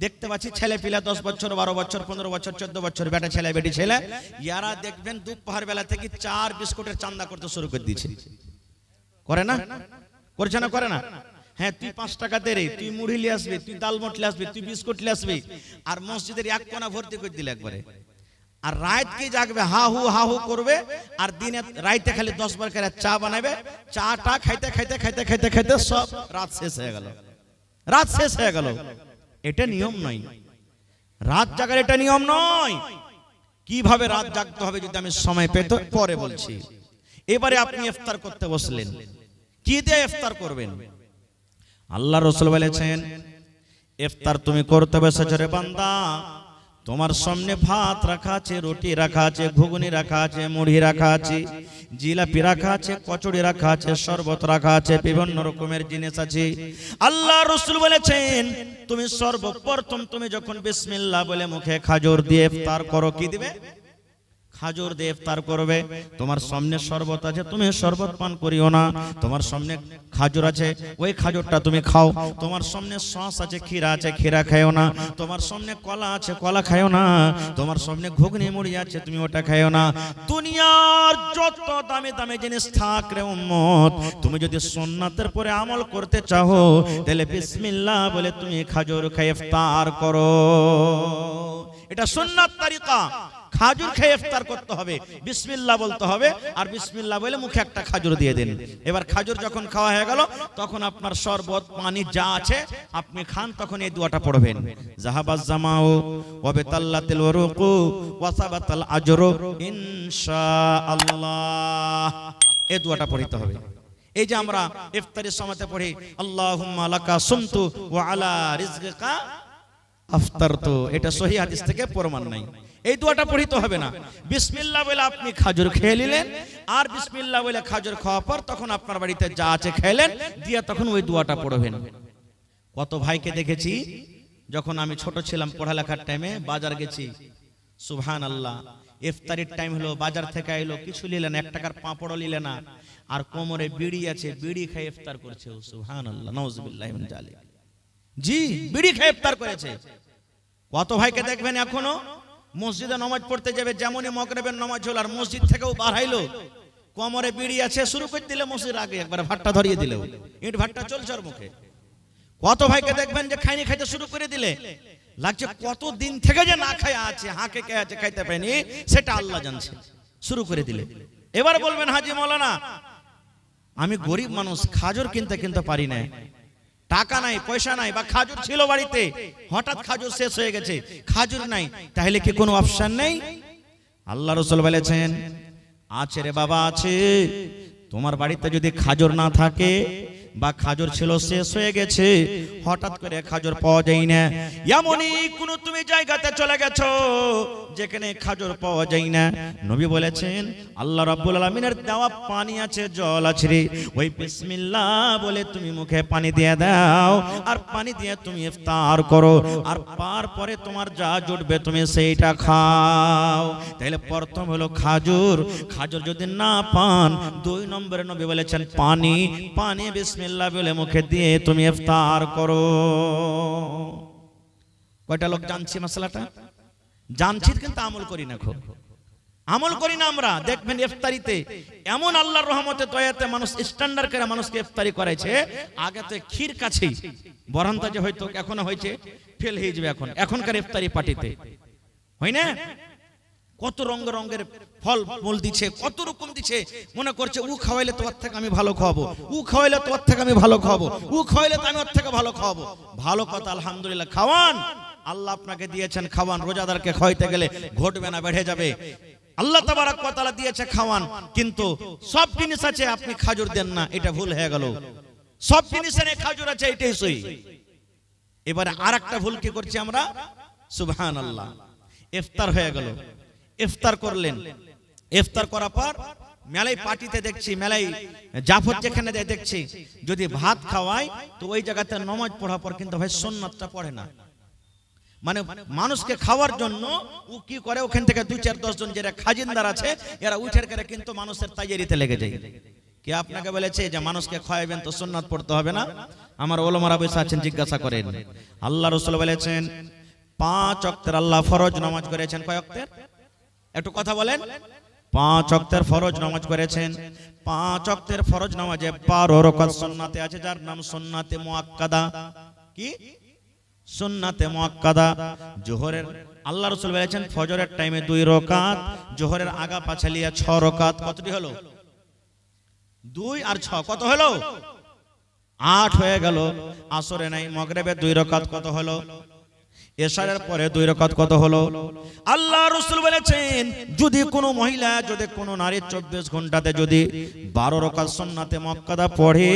দেখতে পাচ্ছি ছেলে পিলা 10 বছর 12 বছর 15 বছর 14 বছর বেটা ছেলে বেটি ছেলে, ইয়ারা দেখবেন দুপুর বেলা থেকে 4 বিস্কুটের চান্দা করতে শুরু করে দিয়েছে। করে না? করছে না? করে না? হ্যাঁ, তুই 5 টাকা দে রে, তুই মুড়ি নিয়ে আসবি, তুই ডাল মট নিয়ে আসবি, তুই বিস্কুট নিয়ে আসবি, আর মসজিদের এক কোণা ভর্তি করে দিলে একবারে। আর রাত কি জাগবে, হা হু করবে, আর দিনে রাইতে খালি 10 বার করে চা বানাবে, চাটা খাইতে খাইতে খাইতে খাইতে খাইতে সব রাত শেষ হয়ে গেল, রাত শেষ হয়ে গেল। এটা নিয়ম নয়, রাত জাগার এটা নিয়ম নয়। কিভাবে রাত জাগতে হবে যদি আমি সময় পেত পরে বলছি। এবারে আপনি ইফতার করতে বসলেন, কি দিয়ে ইফতার করবেন? আল্লাহ রাসূল বলেছেন, ইফতার তুমি করতে বসেছো রে বান্দা, তোমার সামনে ভাত রাখা আছে, রুটি রাখা আছে, ঘুগনি রাখা আছে, মুড়ি রাখা আছে, জিলাপি রাখা আছে, কচুরি রাখা আছে, শরবত রাখা আছে, বিভিন্ন রকমের জিনিস আছে। আল্লাহ রাসূল বলেছেন, তুমি সর্বপ্রথম তুমি যখন বিসমিল্লাহ বলে মুখে খাজর দিয়ে ইফতার করো, কি দিবে? খাজর দিয়ে ইফতার করবে। তোমার সামনে শরবত আছে, তুমি শরবত পান করিও না। তোমার সামনে খাজর আছে, ওই খাজরটা তুমি খাও। তোমার সামনে সস আছে, ক্ষীরা আছে, ক্ষীরা খাইও না। তোমার সামনে কলা আছে, কলা খাইও না। তোমার সামনে ঘুগনি মুড়ি আছে, তুমি ওটা খাইও না। দুনিয়ার যত দামি দামি জিনিস থাক রে উম্মত, তুমি যদি সুন্নাতের পরে আমল করতে চাও, তাহলে বিসমিল্লাহ বলে তুমি খাজর খেয়ে ইফতার করো। এটা সুন্নাত তরিকা। খাজুর খেয়ে ইফতার করতে হবে, বিসমিল্লাহ বলতে হবে, আর বিসমিল্লাহ বলে মুখে একটা খাজুর দিয়ে দিন। এবার খাজুর যখন খাওয়া হয়ে গেল, তখন আপনার শরবত পানি যা আছে আপনি খান, তখন এই দোয়াটা পড়বেন, জাহাবাজ জামাউ ওয়া বিতাল্লাতিল ওয়ারুকু ওয়া সাবাতাল আজরু ইনশাআল্লাহ। এই দোয়াটা পড়তে হবে। এই যে আমরা ইফতারের সময়তে পড়ি, আল্লাহুম্মা লাকা সুমতু ওয়া আলা রিজকিকা আফতারতু, এটা সহিহ হাদিস থেকে প্রমাণ নাই। এই দোয়াটা পড়িতে হবে না। বিসমিল্লাহ বলে আপনি খাজুর খেয়ে নিলেন, আর বিসমিল্লাহ বলে খাজুর খাওয়ার পর তখন আপনার বাড়িতে যা আছে খেলেন, দিয়ে তখন ওই দোয়াটা পড়বেন। কত ভাইকে দেখেছি, যখন আমি ছোট ছিলাম পড়ালেখার টাইমে বাজার গেছি, সুবহানাল্লাহ, ইফতারির টাইম হলো, বাজার থেকে আইলো, কিছু নিলেন, 1 টাকার পাঁপড়ও নিলেন না, আর কোমরে বিড়ি আছে, বিড়ি খেয়ে ইফতার করছে। সুবহানাল্লাহ, নাউযুবিল্লাহি মিন যালিক। জি, বিড়ি খেয়ে ইফতার করেছে। কত ভাইকে দেখবেন এখনো মসজিদে নামাজ পড়তে যাবে, যেমনই মাগরিবের নামাজ হলো আর মসজিদ থেকেও বাড়াইলো, কোমরে বিড়ি আছে, শুরু করে দিলে মসজিদের আগে একবার ভাট্টা ধরিয়ে দিল, ইট ভাট্টা চলছে ওর মুখে। কত ভাইকে দেখবেন যে খাইনি খাইতে শুরু করে দিলে, লাগছে কত দিন থেকে যে না খায় আছে, হাঁকে কে আছে, খাইতে পায়নি, সেটা আল্লাহ জানছে, শুরু করে দিলে। এবার বলবেন, হাজি মাওলানা আমি গরিব মানুষ, খাজর কিনতে পারি না, টাকা নাই, পয়সা নাই, বা খাজুর ছিল বাড়িতে, হঠাৎ খাজুর শেষ হয়ে গেছে, খাজুর নাই, তাহলে কি কোনো অপশন নেই? আল্লাহ রাসূল বলেছেন, আছে রে বাবা, আছে। তোমার বাড়িতে যদি খাজুর না থাকে, বা খাজুর ছিল শেষ হয়ে গেছে, হঠাৎ করে খাজুর পাওয়া যায় না, এমনই কোন তুমি জায়গাতে চলে গেছো যেখানে খাজুর পাওয়া যায় না, নবী বলেছেন আল্লাহ রাব্বুল আলামিনের দেওয়া পানি আছে, জল আছে রে, ওই বিসমিল্লাহ বলে তুমি মুখে পানি দিয়ে দাও, আর পানি দিয়ে তুমি ইফতার করো, আর তারপরে তোমার যা জুটবে তুমি সেইটা খাও। তাহলে প্রথম হলো খাজুর, খাজুর যদি না পান, 2 নম্বরে নবী বলেছেন পানি, পানি বিসমিল্লাহ বলে মুখে দিয়ে তুমি ইফতার করো। কয়টা লোক জানছি মশলাটা? জানছি, কিন্তু আমল করি না, খুব আমল করি না আমরা। দেখবেন ইফতারিতে এমন আল্লাহর রহমতে দয়াতে মানুষ স্ট্যান্ডার্ড করে মানুষকে ইফতারি করাইছে। আগে তো ক্ষীর কাছেই বরান্তা যে হয়তো এখনো হয়েছে, ফেল হয়ে যাবে এখনকার ইফতারি পার্টিতে, হয় না? কত রঙের ফল মূল দিচ্ছে, কত রকম দিচ্ছে, মনে করছে ও খাওয়াইলে তোমার থেকে আমি ভালো খাওয়াবো, ও খাওয়াইলে তোমার থেকে আমি ভালো খাওয়াবো, ও খাওয়াইলে তো আমি ওর থেকে ভালো খাওয়াবো। ভালো কথা, আলহামদুলিল্লাহ, খাওয়ান, আল্লাহ আপনাকে দিয়েছেন, খাওয়ান। রোজাদারকে খাওয়াইতে গেলে ঘটবে না, বেড়ে যাবে। আল্লাহ তাবারক ওয়া তাআলা দিয়েছে, খাওয়ান, কিন্তু সব জিনিস আছে আপনি খাজুর দেন না, এটা ভুল হয়ে গেল। সব জিনিসের খাজুর আছে, এটাই সহি। এবারে আরেকটা ভুল কি করছি আমরা, সুবহানাল্লাহ, ইফতার হয়ে গেল, ইফতার করলেন, ইফতার করার পর মেলাই পার্টিতে দেখছি, মেলাই জাফর যেখানে দেখছি, যদি ভাত খাওয়ায় তো ওই জায়গাতে নামাজ পড়ার পর কিন্তু ভাই সুন্নাতটা পড়ে না, মানে মানুষকে খাওয়ার জন্য ও কি করে, ওখান থেকে 2-4-10 জন যারা খাজিনদার আছে এরা উঠের করে কিন্তু মানুষের তাইয়ারিতে লেগে যায়। কি আপনাকে বলেছে যে মানুষকে খাওয়াবেন তো সুন্নাত পড়তে হবে না? আমার ওলামারা বসে আছেন, জিজ্ঞাসা করেন। আল্লাহ রাসূল বলেছেন 5 ওয়াক্তের আল্লাহ ফরজ নামাজ করেছেন। কয় ওয়াক্তের? একটু কথা বলেন। 5 ওয়াক্তের ফরজ নামাজ করেছেন। 5 ওয়াক্তের ফরজ নামাজে 12 রাকাত সুন্নাতে আছে, যার নাম সুন্নাতে মুআক্কাদা। কি সুন্নাতে মুআক্কাদা? জোহরের আল্লাহ রাসূল বলেছেন ফজরের টাইমে 2 রাকাত, জোহরের আগা পাছালিয়া 6 রাকাত। কতটি হলো? 2 আর 6 কত হলো? 8 হয়ে গেল। আসরে নাই, মাগরিবে 2 রাকাত কত হলো? এশারের পরে 2 রাকাত কত হলো? আল্লাহ রাসূল বলেছেন যদি কোনো মহিলা, যদি কোনো নারী 24 ঘন্টাতে যদি 12 রাকাত সুন্নাতে মুআক্কাদা পড়ে,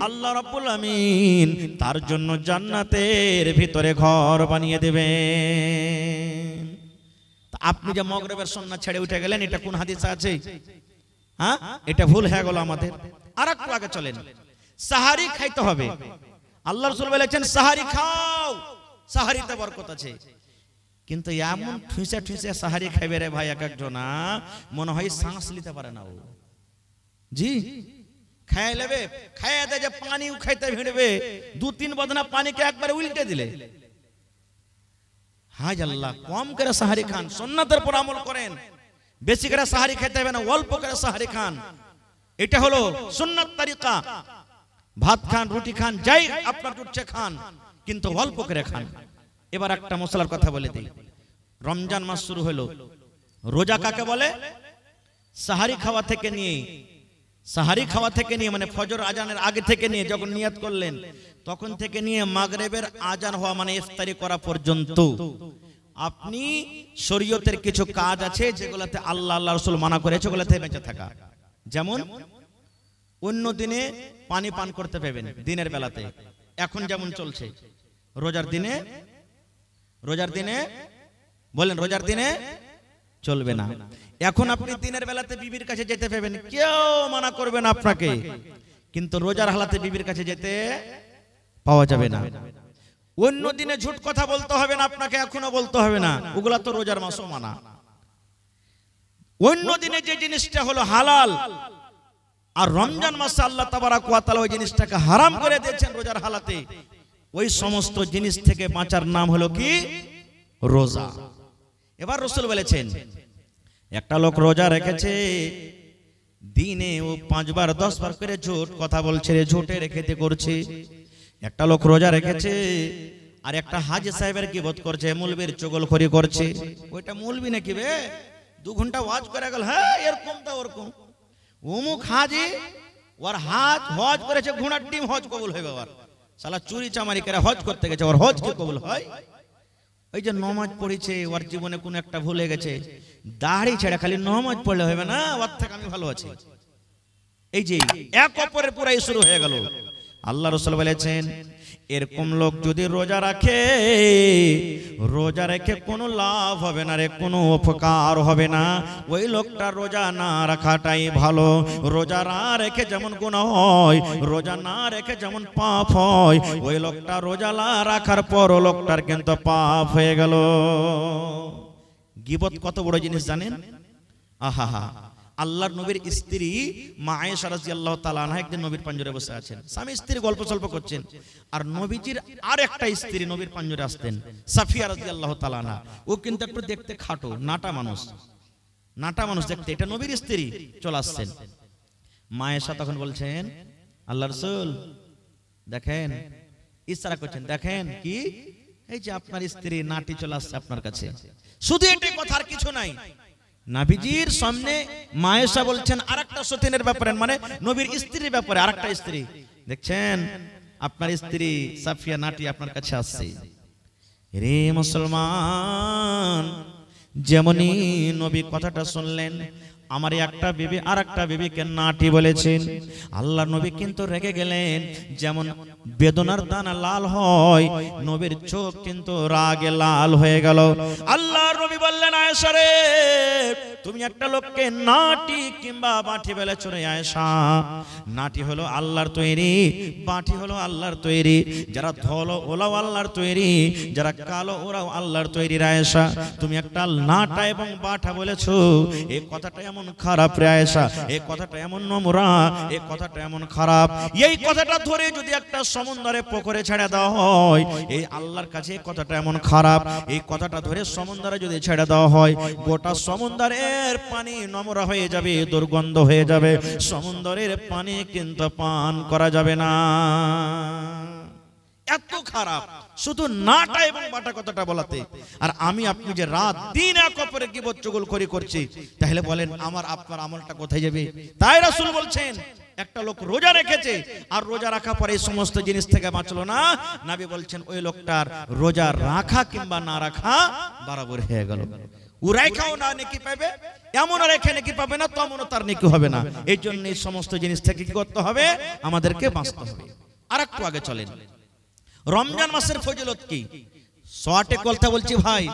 আল্লাহ রাব্বুল আমিন তার জন্য জান্নাতের ভিতরে ঘর বানিয়ে দেবেন। আপনি যে মাগরিবের সুন্নাত ছেড়ে উঠে গেলেন, এটা কোন হাদিসে আছে? হ্যাঁ, এটা ভুল হয়ে গেল আমাদের। আর একটু আগে চলেন। সাহারি খাইতে হবে। আল্লাহ রাসূল বলেছেন সাহারি খাও, সাহারিতে বরকত আছে। কিন্তু এমন ঠুসে ঠুসে সাহারি খাইবে রে ভাই, এক একজনা মনে হয় শ্বাস নিতে পারে না ও। জি খাই লেবে, খাইয়া দে যে পানিও খাইতে ভিড়বে, 2-3 বদনা পানিকে একবারে উল্টে দিলে। হায় আল্লাহ, কম করে সাহারি খান, সুন্নাতের উপর আমল করেন। বেশি করে সাহারি খেতে হবে না, অল্প করে সাহারি খান। এটা হলো সুন্নাত তরিকা। ভাত খান, রুটি খান, যাই আপনার জুটছে খান, কিন্তু অল্প করে খান। এবার একটা মশলার কথা বলে দিই। রমজান মাস শুরু হলো, রোজা কাকে বলে? সাহারি খাওয়া থেকে নিয়ে মানে ফজর আজানের আগে থেকে নিয়ে যখন নিয়াত করলেন তখন থেকে নিয়ে মাগরিবের আজান হওয়া মানে ইফতারি করা পর্যন্ত আপনি শরীয়তের কিছু কাজ আছে যেগুলোতে আল্লাহ রাসূল মানা করেছে, ওগুলোতে বেঁচে থাকা। যেমন অন্য দিনে পানি পান করতে পাবেন দিনের বেলাতে, এখন যেমন চলছে। রোজার দিনে বলেন, রোজার দিনে চলবে না। এখন আপনি দিনের বেলাতে বিবির কাছে যেতে পাবেন, কেউ মানা করবে না আপনাকে, কিন্তু রোজার হালাতে বিবির কাছে যেতে পাওয়া যাবে না। অন্য দিনে ঝুট কথা বলতে হবে না আপনাকে, এখনো বলতে হবে না, ওগুলা তো রোজার মাসও মানা। অন্য দিনে যে জিনিসটা হলো হালাল, আর রমজান মাসে আল্লাহ তাবারাক ওয়া তাআলা ওই জিনিসটাকে হারাম করে দিয়েছেন রোজার হালাতে, ওই সমস্ত জিনিস থেকে বাঁচার নাম হলো কি? রোজা। এবার রাসূল বলেছেন একটা লোক রোজা রেখেছে, দিনে ও 5 বার 10 বার করে ঝুট কথা বলছে, ঝুটে রেখেতে করছে। একটা লোক রোজা রেখেছে আর একটা হাজী সাহেবের গীবত করছে, মৌলবীর চগলখড়ি করছে। ওইটা মৌলবী নাকি বে, 2 ঘন্টা ওয়াজ করে গেল, হ্যাঁ এরকম তা ওরকম। অমুক হাজী ওর হজ করেছে, ঘোড়ার ডিম হজ কবুল হয়ে যাবার। শালা চুরি চামারি করে হজ করতে গেছে, ওর হজ কি কবুল হয়? ওই যে নামাজ পড়েছে, ওর জীবনে কোন একটা ভুলে গেছে, দাড়ি ছেড়ে খালি নামাজ পড়লে হবে না, ওর থেকে আমি ভালো আছি। এই যে এক অপরের পুরাই শুরু হয়ে গেল। আল্লাহ রাসূল বলেছেন এরকম লোক যদি রোজা রাখে, রোজা রেখে কোনো লাভ হবে না রে, কোনো উপকার হবে না। ওই লোকটা রোজা না রাখাটাই ভালো। রোজা না রেখে যেমন গুনাহ হয়, রোজা না রেখে যেমন পাপ হয়, ওই লোকটা রোজা না রাখার পর ও লোকটার কিন্তু পাপ হয়ে গেল। গীবত কত বড় জিনিস জানেন? আহা, আল্লাহর নবীর স্ত্রী মা আয়েশা রাদিয়াল্লাহু তাআলা আনহা একদিন নবীর পাঞ্জরে বসে আছেন, স্বামী স্ত্রী গল্প সল্প করছেন, আর নবীজির আর একটা স্ত্রী নবীর পাঞ্জরে আসতেন, সাফিয়া রাদিয়াল্লাহু তাআলা আনহা। ও কিন্তু একটু দেখতে খাটো, নাটা মানুষ দেখতে, এটা নবীর স্ত্রী চলে আসছেন। মা আয়েশা তখন বলছেন আল্লাহর রাসূল দেখেন, ইশারা করছেন, দেখেন কি এই যে আপনার স্ত্রী নাটি চলে আসছে আপনার কাছে। শুধু এটাই কথা, আর কিছু নাই। নবীজির সামনে মা আয়েশা বলছেন আরেকটা সতীনের ব্যাপারে, মানে নবীর স্ত্রীর ব্যাপারে আরেকটা স্ত্রী, দেখছেন আপনার স্ত্রী সাফিয়া নাটি আপনার কাছে আসছে। রে মুসলমান, যেমনি নবী কথাটা শুনলেন, আমার একটা বিবি আর একটা বিবিকে নাটি বলেছেন। আল্লাহ নবী কিন্তু রেগে গেলেন। যেমন বেদনার দানা লাল হয়, নবীর চোখ কিন্তু রাগে লাল হয়ে গেল। আল্লাহ নবী বললেন, আয়েশা রে, তুমি একটা লোককে নাটি কিংবা বাটি বলেছ রে আয়েশা। নাটি হলো আল্লাহর তৈরি, বাটি হলো আল্লাহর তৈরি। যারা ধলো ওরাও আল্লাহর তৈরি, যারা কালো ওরাও আল্লাহর তৈরি। আয়েশা, তুমি একটা নাটা এবং বাটা বলেছো, এই কথাটা এমন খারাপ রে আয়েশা, এই কথাটা এমন নোংরা, এই কথাটা এমন খারাপ। এই কথাটা ধরে যদি একটা সমুদ্রে পুকুরে ছেড়ে দেওয়া হয়, এই আল্লাহর কাছে এই কথাটা এমন খারাপ। এই কথাটা ধরে সমুদ্রে যদি ছেড়ে দেওয়া হয়, গোটা সমুদ্রের পানি নোংরা হয়ে যাবে, দুর্গন্ধ হয়ে যাবে। সমুদ্রের পানি কিন্তু পান করা যাবে না। এত খারাপ শুধু নাটা এবং বাটা কথাটা বলাতে। আর আমি আপনি যে রাত দিন এক অপরের গীবত চুগলখড়ি করছি, তাহলে বলেন আমার আপনার আমলটা কোথায় যাবে? তাই রাসূল বলছেন, একটা লোক রোজা রেখেছে আর রোজা রাখা পরে এই সমস্ত জিনিস থেকে বাঁচলো না, নবী বলছেন ওই লোকটার রোজা রাখা কিংবা না রাখা বরাবর হয়ে গেল। ও রাখাও না নেকি পাবে, এমন রেখে নেকি পাবে না, তেমনও তার নেকি হবে না। এই জন্য এই সমস্ত জিনিস থেকে কি করতে হবে? আমাদেরকে বাঁচতে হবে। আর একটু আগে চলেন, রমজান মাসের ফজিলত কি? শর্টে কথা বলছি ভাই,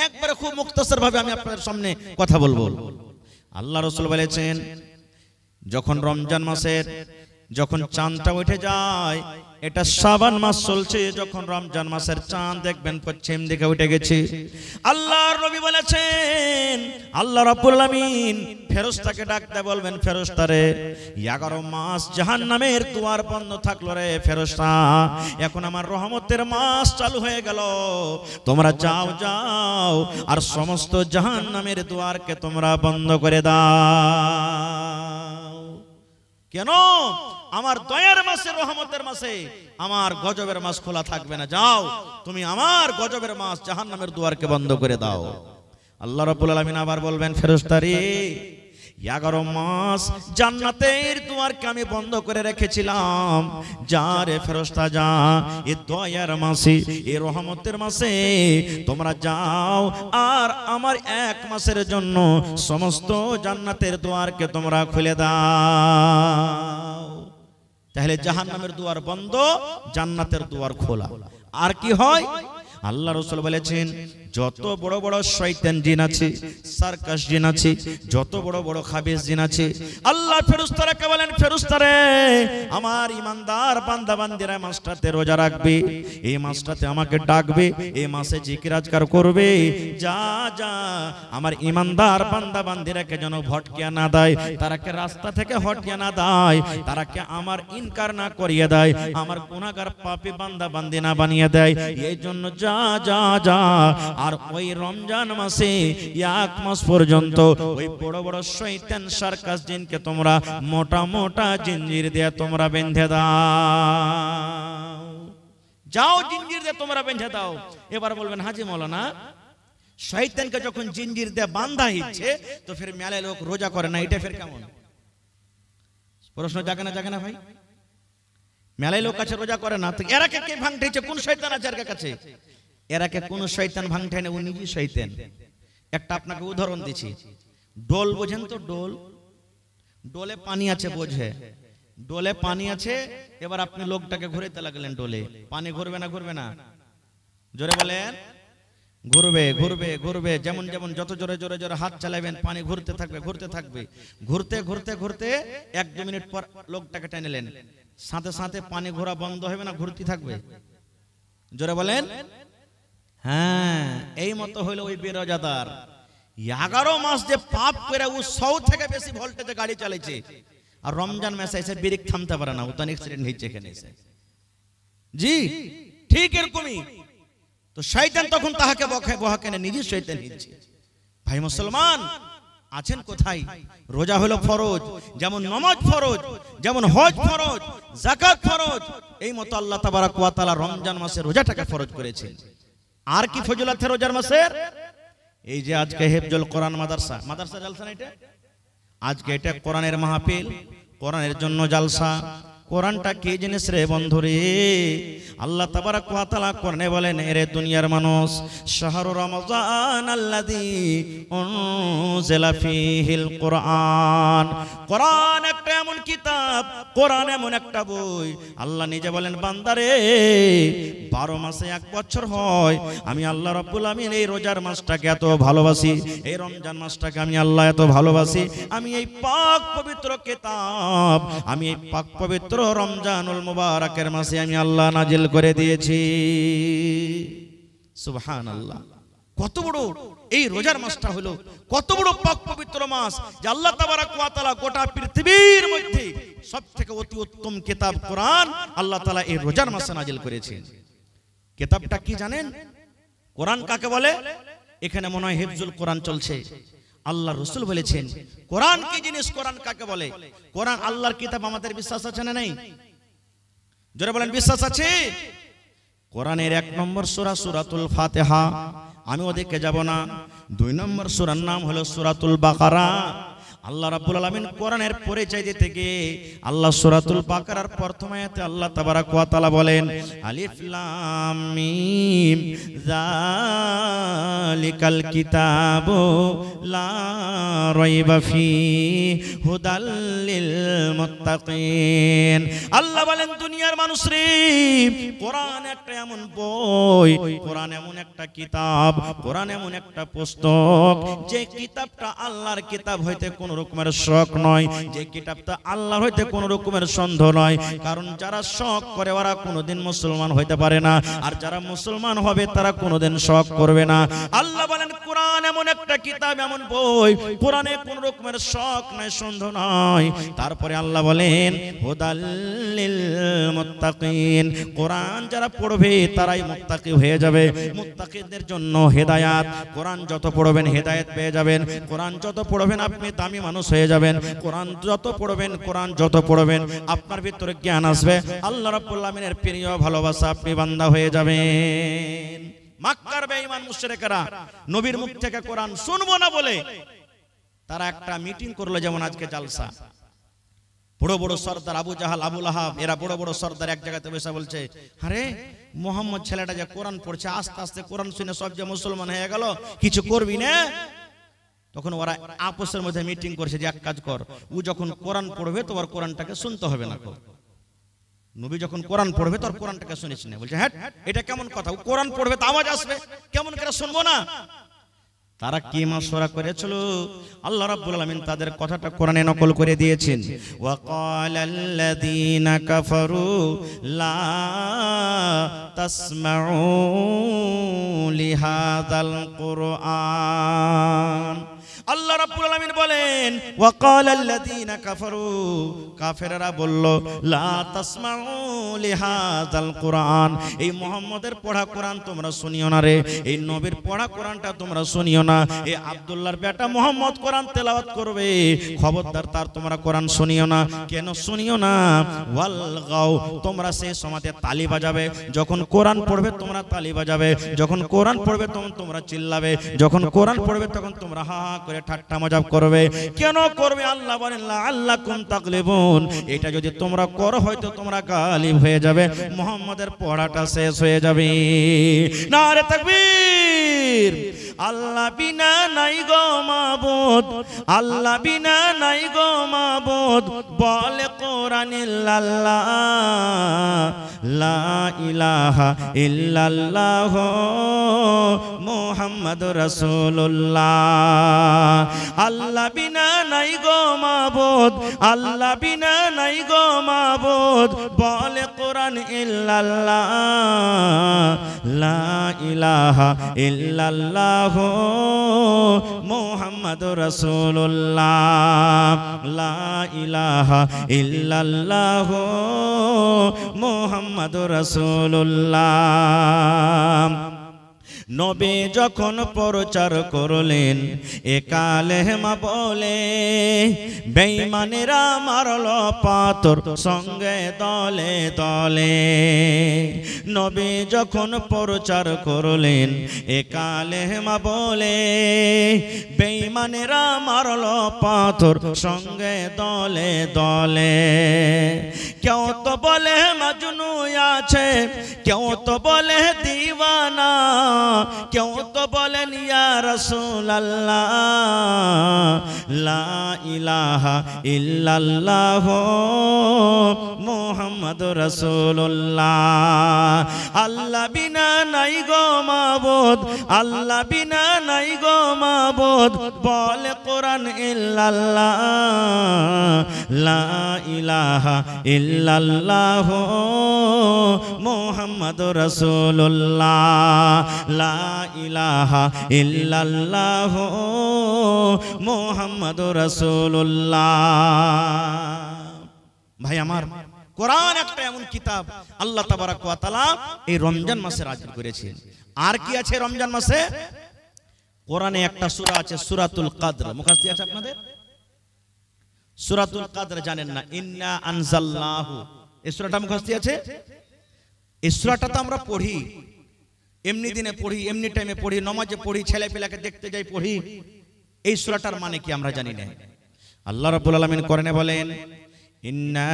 একবারে খুব মুখতাসার ভাবে আমি আপনাদের সামনে কথা বলবো। আল্লাহ রাসূল বলেছেন, যখন রমজান মাসের যখন চাঁদটা উঠে যায়, এটা শাবান মাস চলছে, যখন রমজান মাসের চাঁদ দেখবেন পশ্চিম দিকে উঠে গেছে, আল্লাহর নবী বলেছেন আল্লাহ রাব্বুল আলামিন ফেরেশতাকে ডাকতে বলবেন, ফেরেশতারে 11 মাস জাহান্নামের দুয়ার বন্ধ থাকলো রে ফেরেশতা, এখন আমার রহমতের মাস চালু হয়ে গেল, তোমরা যাও যাও আর সমস্ত জাহান্নামের দুয়ারকে তোমরা বন্ধ করে দাও। কেন? আমার দয়ার মাসে, রহমতের মাসে আমার গজবের মাস খোলা থাকবে না। যাও তুমি আমার গজবের মাস জাহান্নামের দুয়ারকে বন্ধ করে দাও। আল্লাহ রাব্বুল আলামিন আবার বলবেন, ফেরেশতারে 11 মাস জান্নাতের দুয়ারকে আমি বন্ধ করে রেখেছিলাম, যা রে ফেরেশতা যা, এই দয়ার মাসে, এই রহমতের মাসে তোমরা যাও আর আমার 1 মাসের জন্য সমস্ত জান্নাতের দুয়ারকে তোমরা খুলে দাও। তাহলে জাহান্নামের দুয়ার বন্ধ, জান্নাতের দুয়ার খোলা। আর কি হয়? আল্লাহ রাসূল বলেছেন, যত বড় বড় শয়তান জিন আছে, সার্কাস জিন আছে, যত বড় বড় খাবিস জিন আছে, আল্লাহ ফেরেশতাকে বলেন, ফেরেশতারে আমার ইমানদার বান্দা বান্দিরা মাসটাতে রোজা রাখবে, এই মাসটাতে আমাকে ডাকবে, এই মাসে জিকির আজকার করবে, যা যা আমার ইমানদার বান্দা বান্দিরাকে যেন ভটকিয়া না দেয়, তারাকে রাস্তা থেকে হটিয়ে না দেয়, তারাকে আমার ইনকার না করিয়ে দেয়, আমার গুনাহগার পাপী বান্দা বান্দি না বানিয়ে দেয়। এই জন্য যা যা যা। আর ওই রমজান মাসে 1 মাস পর্যন্ত ওই বড় বড় শয়তান সার্কাস জিনকে তোমরা মোটা মোটা জিঞ্জির দিয়ে তোমরা বেঁধে দাও। যাও জিঞ্জির দিয়ে তোমরা বেঁধে দাও। এবার বলবেন, হাজি মাওলানা শয়তানকে যখন জিঞ্জির দিয়ে বাঁধা হচ্ছে, তো ফির মেলে লোক রোজা করে না, এটা ফির কেমন? প্রশ্ন জাগে না ভাই? মেলায় লোক আছে রোজা করে না, তো এরা কে ভাঙতেছে? কোন শয়তান আছে এর কাছে? এরাকে কোন শয়তান ভাঙতে না, ও নিজেই শয়তান। একটা আপনাকে উদাহরণ দিচ্ছি। ডোল বোঝেন তো? ডোল, ডোলে পানি আছে, বোঝে? ডোলে পানি আছে, এবার আপনি লোকটাকে ঘুরাইতে লাগলেন ডোলে, পানি ঘুরবে না? ঘুরবে না? জোরে বলেন। ঘুরবে ঘুরবে ঘুরবে। যেমন যেমন যত জোরে জোরে জোরে হাত চালাবেন, পানি ঘুরতে থাকবে ঘুরতে থাকবে। ঘুরতে ঘুরতে ঘুরতে 1-2 মিনিট পর লোকটাকে টেনেলেন, সাথে সাথে পানি ঘোরা বন্ধ হবে না? ঘুরতে থাকবে? জোরে বলেন। হ্যাঁ, এই মতো হইলো ওই বেরোজাদার। 11 মাস যে পাপ করে ও 100 থেকে বেশি ভোল্টেজে গাড়ি চালাইছে, আর রমজান মাসে এসে ব্রেক থামতে পারে না, ও তো অ্যাক্সিডেন্ট হয়েছে এখানে এসে। জি ঠিক এরকমই। তো শয়তান তখন তাহাকে বহাকে না, নিজে শয়তান হচ্ছে। ভাই মুসলমান আছেন কোথায়? রোজা হলো ফরজ, যেমন নামাজ ফরজ, যেমন হজ ফরজ, যাকাত ফরজ, এই মতো আল্লাহ তাবারক ওয়া তাআলা রমজান মাসে রোজাটাকে ফরজ করেছেন। আর কি ফজিলত রোজার মাসের? এই যে আজকে হিফজুল কোরআন মাদ্রাসা জালসা না, এটা আজকে এটা কোরআনের মাহফিল, কোরআনের জন্য জালসা, কোরআনটা কি জিনিস রে বন্ধুরে? আল্লাহ তাবারাক ওয়া তাআলা কোরআনে বলেন, এরে দুনিয়ার মানুষ, শাহরু রমজান আল্লাযী উনজিলা ফীহিল কোরআন। কোরআন একটা এমন কিতাব, কোরআন এমন একটা বই। আল্লাহ নিজে বলেন, বান্দারে 12 মাসে 1 বছর হয়, আমি আল্লাহ রাব্বুল আমিন এই রোজার মাসটাকে এত ভালোবাসি, এই রমজান মাসটাকে আমি আল্লাহ এত ভালোবাসি, আমি এই পাক পবিত্র কিতাব, আমি এই পাক পবিত্র রমজানুল মুবারাকের মাসে আমি আল্লাহ নাজিল করে দিয়েছি। সুবহানাল্লাহ। কত বড় এই রোজার মাসটা হলো, কত বড় পাক পবিত্র মাস যে আল্লাহ তাবারাক ওয়া তাআলা গোটা পৃথিবীর মধ্যে সবথেকে অতি উত্তম কিতাব কোরআন আল্লাহ তাআলা এই রোজার মাসে নাজিল করেছেন। কিতাবটা কি জানেন? কোরআন কাকে বলে? এখানে মনে হয় হিফজুল কোরআন চলছে। আল্লাহ রাসূল বলেছেন কোরআন কি জিনিস, কোরআন কাকে বলে? কোরআন আল্লাহর কিতাব। আমাদের বিশ্বাস আছে না নাই? জোরে বলেন, বিশ্বাস আছে? কোরআনের 1 নম্বর সূরা সূরাতুল ফাতিহা, আমি ওদিকে যাব না। 2 নম্বর সূরার নাম হলো সূরাতুল বাকারা। আল্লাহ রাব্বুল আলামিন কোরআনের পরিচয় দিতে গিয়ে আল্লাহ সূরাতুল বাকারার প্রথম আয়াতে আল্লাহ তাবারাক ওয়া তাআলা বলেন, আলিফ লাম মিম যালিকাল কিতাবু লা রাইবা ফীহি হুদাল লিল মুত্তাকিন। আল্লাহ বলেন, দুনিয়ার মানুষ রে, কোরআন একটা এমন বই, কোরআন এমন একটা কিতাব, কোরআন এমন একটা পুস্তক যে কিতাবটা আল্লাহর কিতাব হইতে কোন রকমের শক নয়, যে কিতাবটা আল্লাহর হইতে কোন রকমের সন্দেহ নয়। কারণ যারা শক করে ওরা কোনোদিন মুসলমান হইতে পারে না, আর যারা মুসলমান হবে তারা কোনোদিন শক করবে না। আল্লাহ বলেন কোরআন এমন একটা কিতাব, এমন বই, কোরআনে কোন রকমের শক নাই, সন্দেহ নাই। তারপরে আল্লাহ বলেন হুদাল লিল মুত্তাকিন, কোরআন যারা পড়বে তারাই মুত্তাকি হয়ে যাবে। মুত্তাকিদের জন্য হেদায়েত, কোরআন যত পড়বেন হেদায়েত পেয়ে যাবেন। কোরআন যত পড়বেন আপনি দামি মানুষ হয়ে যাবেন। কোরআন যত পড়বেন, কোরআন যত পড়বেন আপনার ভিতরে জ্ঞান আসবে, আল্লাহ রাব্বুল আমিনের প্রিয় ভালোবাসা আপনি বান্দা হয়ে যাবেন। মক্কার বেঈমান মুশরিকরা নবীর মুখ থেকে কোরআন শুনবো না বলে তারা একটা মিটিং করলো, যেমন আজকে জালসা। বড় বড় সর্দার আবু জাহাল, আবু লাহাব, এরা বড় বড় সর্দার এক জায়গাতে বসে বলছে, আরে মোহাম্মদ ছেলেটা যে কোরআন পড়ছে, আস্তে আস্তে কোরআন শুনে সব যে মুসলমান হয়ে গেল, কিছু করবি না? তখন ওরা আপসের মধ্যে মিটিং করছে যে এক কাজ কর, ও যখন কোরআন পড়বে তো ওর কোরআনটাকে শুনতে হবে না। নবী যখন কোরআন পড়বে তোর কোরআনটাকে শুনিস না। বলছে হ্যাঁ, এটা কেমন কথা? ও কোরআন পড়বে তো আওয়াজ আসবে, কেমন করে শুনবো না? তারা কি মাশওয়ারা করেছিল, আল্লাহ রাব্বুল আলামিন তাদের কথাটা কোরআনে নকল করে দিয়েছেন। ওয়া ক্বালাল্লাযীনা কাফারু লা তাসমাউ লিহাযাল কুরআন। আল্লাহ রাব্বুল আলামিন বলেন ওয়া ক্বালাল্লাযীনা কাফারু, কাফেররা বলল লা তাসমাউ লিহাযাল কুরআন, এই মুহাম্মাদের পড়া কোরআন তোমরা শুনিও না রে, এই নবীর পড়া কোরআনটা তোমরা শুনিও না। এই আব্দুল্লাহর বেটা মুহাম্মদ কোরআন তেলাওয়াত করবে, খবরদার তার তোমরা কোরআন শুনিও না। কেন শুনিও না? ওয়ালগাও, তোমরা সেই সময়তে তালি বাজাবে, যখন কোরআন পড়বে তোমরা তালি বাজাবে, যখন কোরআন পড়বে তখন তোমরা চিল্লাবে, যখন কোরআন পড়বে তখন তোমরা হা হা করে ঠাট্টা মজাক করবে। কেন করবে? আল্লাহ বলেন লাআল্লাকুম তাগলিবুন, এটা যদি তোমরা করো হয়তো তোমরা গালিব হয়ে যাবে, মুহাম্মাদের পড়াটা শেষ হয়ে যাবে। নারে তাকবীর। আল্লাহ বিনা নাই গো মাবুদ, আল্লাহ বিনা নাই গো মাবুদ, বলে কোরআন ইল্লাল্লাহ, লা ইলাহা ইল্লাল্লাহ মুহাম্মাদুর রাসূলুল্লাহ। আল্লাহ বিনা নাই গো মাবুদ, আল্লাহ বিনা নাই গো মাবুদ, বলে কোরআন ইল্লাল্লাহ, লা ইলাহা ইল্লাল্লাহ মুহাম্মাদুর রাসূলুল্লাহ, লা ইলাহা ইল্লাল্লাহ মুহাম্মাদুর রাসূলুল্লাহ। নবী যখন প্রচার করলেন এ কালেমা বলে, বেঈমানেরা মারল পাথর সঙ্গে দলে দলে। নবী যখন প্রচার করলেন এ কালেমা বলে, বেঈমানেরা মারল পাথর সঙ্গে দলে দলে। কেউ তো বলে মজনু আছে, কেউ তো বলে দিওয়ানা, কেউ তো বলেন ইয়া রাসূলুল্লাহ লা ইলাহা ইল্লাল্লাহ মুহাম্মাদুর রাসূলুল্লাহ। আল্লাহ বিনা নাই গো মাবুদ, আল্লাহ বিনা নাই গো মাবুদ, বলে কোরআন ইল্লাল্লাহ লা ইলাহা ইল্লাল্লাহ মুহাম্মাদুর রাসূলুল্লাহ লা ইলাহা ইল্লাল্লাহ মুহাম্মাদুর রাসূলুল্লাহ। ভাই আমার, কোরআন একটা এমন কিতাব আল্লাহ তাবারাক ওয়া তাআলা এই রমজান মাসে নাযিল করেছেন। আর কি আছে রমজান মাসে? কোরআনে একটা সূরা আছে সূরাতুল কদর, মুখস্থ আছে আপনাদের? সূরাতুল কদর জানেন না? ইন্না আনজালনাহু, এই সূরাটা মুখস্থ আছে? এই সূরাটা তো আমরা পড়ি, এমনি দিনে পড়ি, এমনি টাইমে পড়ি, নামাজে পড়ি, ছেলে পেলাকে দেখতে যাই পড়ি। এই সূরাটার মানে কি আমরা জানি না। আল্লাহ রাব্বুল আলামিন কোরআনে বলেন ইন্না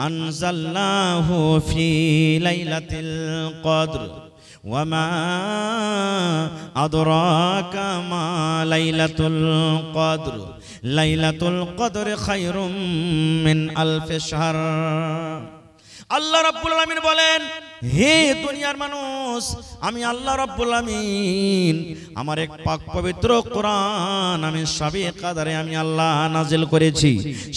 আনজালনাহু ফি লাইলাতিল কদর ওয়া মা আদরাকা মা লাইলাতুল কদর লাইলাতুল কদর খায়রুম মিন আলফি শাহর। আল্লাহ রাব্বুল আলামিন বলেন, হে দুনিয়ার মানুষ, আমি আল্লাহ রাব্বুল আলামিন আমার এক পাক পবিত্র কোরআন আমি শাবে কদরে আমি আল্লাহ নাজিল করেছি।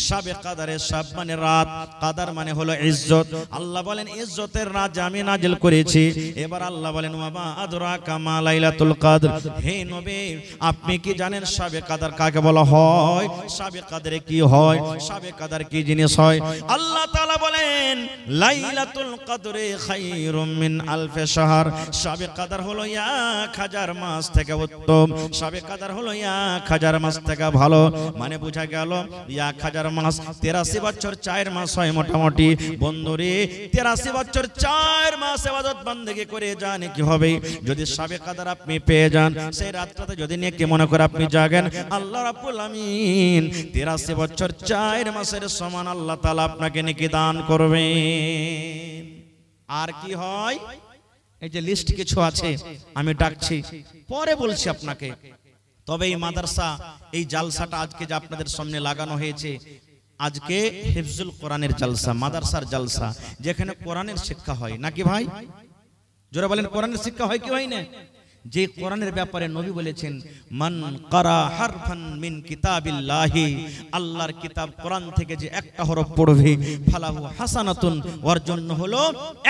শাবে কদরে, শাব মানে রাত, কদর মানে হলো ইজ্জত। আল্লাহ বলেন ইজ্জতের রাত আমি নাজিল করেছি। এবার আল্লাহ বলেন ওয়া মা আদরাকা মা লাইলাতুল কদর, হে নবী আপনি কি জানেন শাবে কদর কাকে বলা হয়? শাবে কদরে কি হয়? শাবে কদর কি জিনিস হয়? আল্লাহ তাআলা বলেন লাইলাতুল কদরে খায়রুম মিন আলফি শাহর, শাবে কদর হলো 1000 মাস থেকে উত্তম, শাবে কদর হলো 1000 মাস থেকে ভালো। মানে বোঝা গেল 1000 মাস 83 বছর 4 মাস হয় মোটামুটি। বন্ধুরে 83 বছর 4 মাস ইবাদত বندگی করে জানে কি হবে যদি শাবে কদর আপনি পেয়ে যান। সেই রাতটাতে যদি নেকি মনে করে আপনি জাগেন, আল্লাহ রাব্বুল আমিন 83 বছর 4 মাসের সমান আল্লাহ তাআলা আপনাকে নেকি দান করবেন। আর কি হয়? এই যে লিস্ট কিছু আছে আমি ডাকছি, পরে বলছি আপনাকে। তবে এই মাদ্রাসা, এই জালসাটা আজকে যে আপনাদের সামনে লাগানো হয়েছে, আজকে হিফজুল কোরআনের জালসা, মাদ্রাসার জালসা, যেখানে কোরআনের শিক্ষা হয় নাকি ভাই? জোরে বলেন, কোরআনের শিক্ষা হয় কি হয় না? যে কোরআনের ব্যাপারে নবী বলেছেন মান কারা হারফান মিন কিতাবিল্লাহি, আল্লাহর কিতাব কোরআন থেকে যে একটা হরফ পড়বে ফালাহু হাসানাতুন, ওর জন্য হলো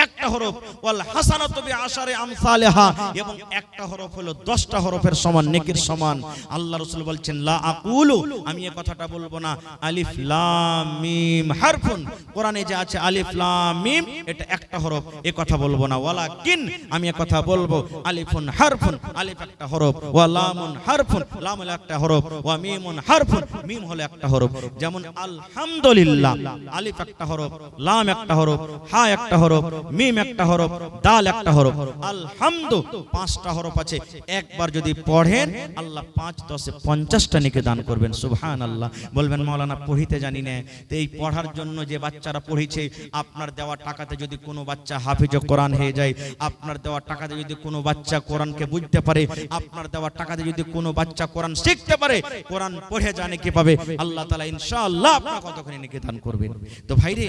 একটা হরফ, ওয়াল হাসানাতু বিআশারি আমসালিহা, এবং একটা হরফ হলো 10টা হরফের সমান, নেকির সমান। আল্লাহ রাসূল বলছেন লা আকুলু, আমি এই কথাটা বলবো না আলিফ লাম মিম হারফুন, কোরআনে যে আছে আলিফ লাম মিম এটা একটা হরফ, এই কথা বলবো না। ওয়ালাকিন, আমি এই কথা বলবো আলিফুন হারফুন, আলিফ একটা হরফ, ওয়া লামুন হারফুন, লাম হলো একটা হরফ, ওয়া মিমুন হারফুন, মিম হলো একটা হরফ। যেমন আলহামদুলিল্লাহ, আলিফ একটা হরফ, লাম একটা হরফ, হা একটা হরফ, মিম একটা হরফ, দাল একটা হরফ। আলহামদু 5টা হরফ আছে, একবার যদি পড়েন আল্লাহ 5 10 50টা নেকি দান করবেন। সুবহানাল্লাহ। বলবেন মাওলানা পড়িতে জানি না, তো এই পড়ার জন্য যে বাচ্চারা পড়িছে, আপনার দেওয়া টাকাতে যদি কোনো বাচ্চা হাফিজ কোরআন হয়ে যায়, আপনার দেওয়া টাকাতে যদি কোনো বাচ্চা কোরআনকে বুঝতে পারে, আপনার দেওয়া টাকাতে যদি কোনো বাচ্চা কোরআন শিখতে পারে, কোরআন পড়ে জানে কি পাবে, আল্লাহ তাআলা ইনশাআল্লাহ আপনাকে কতখানি নেকি দান করবেন। তো ভাইরে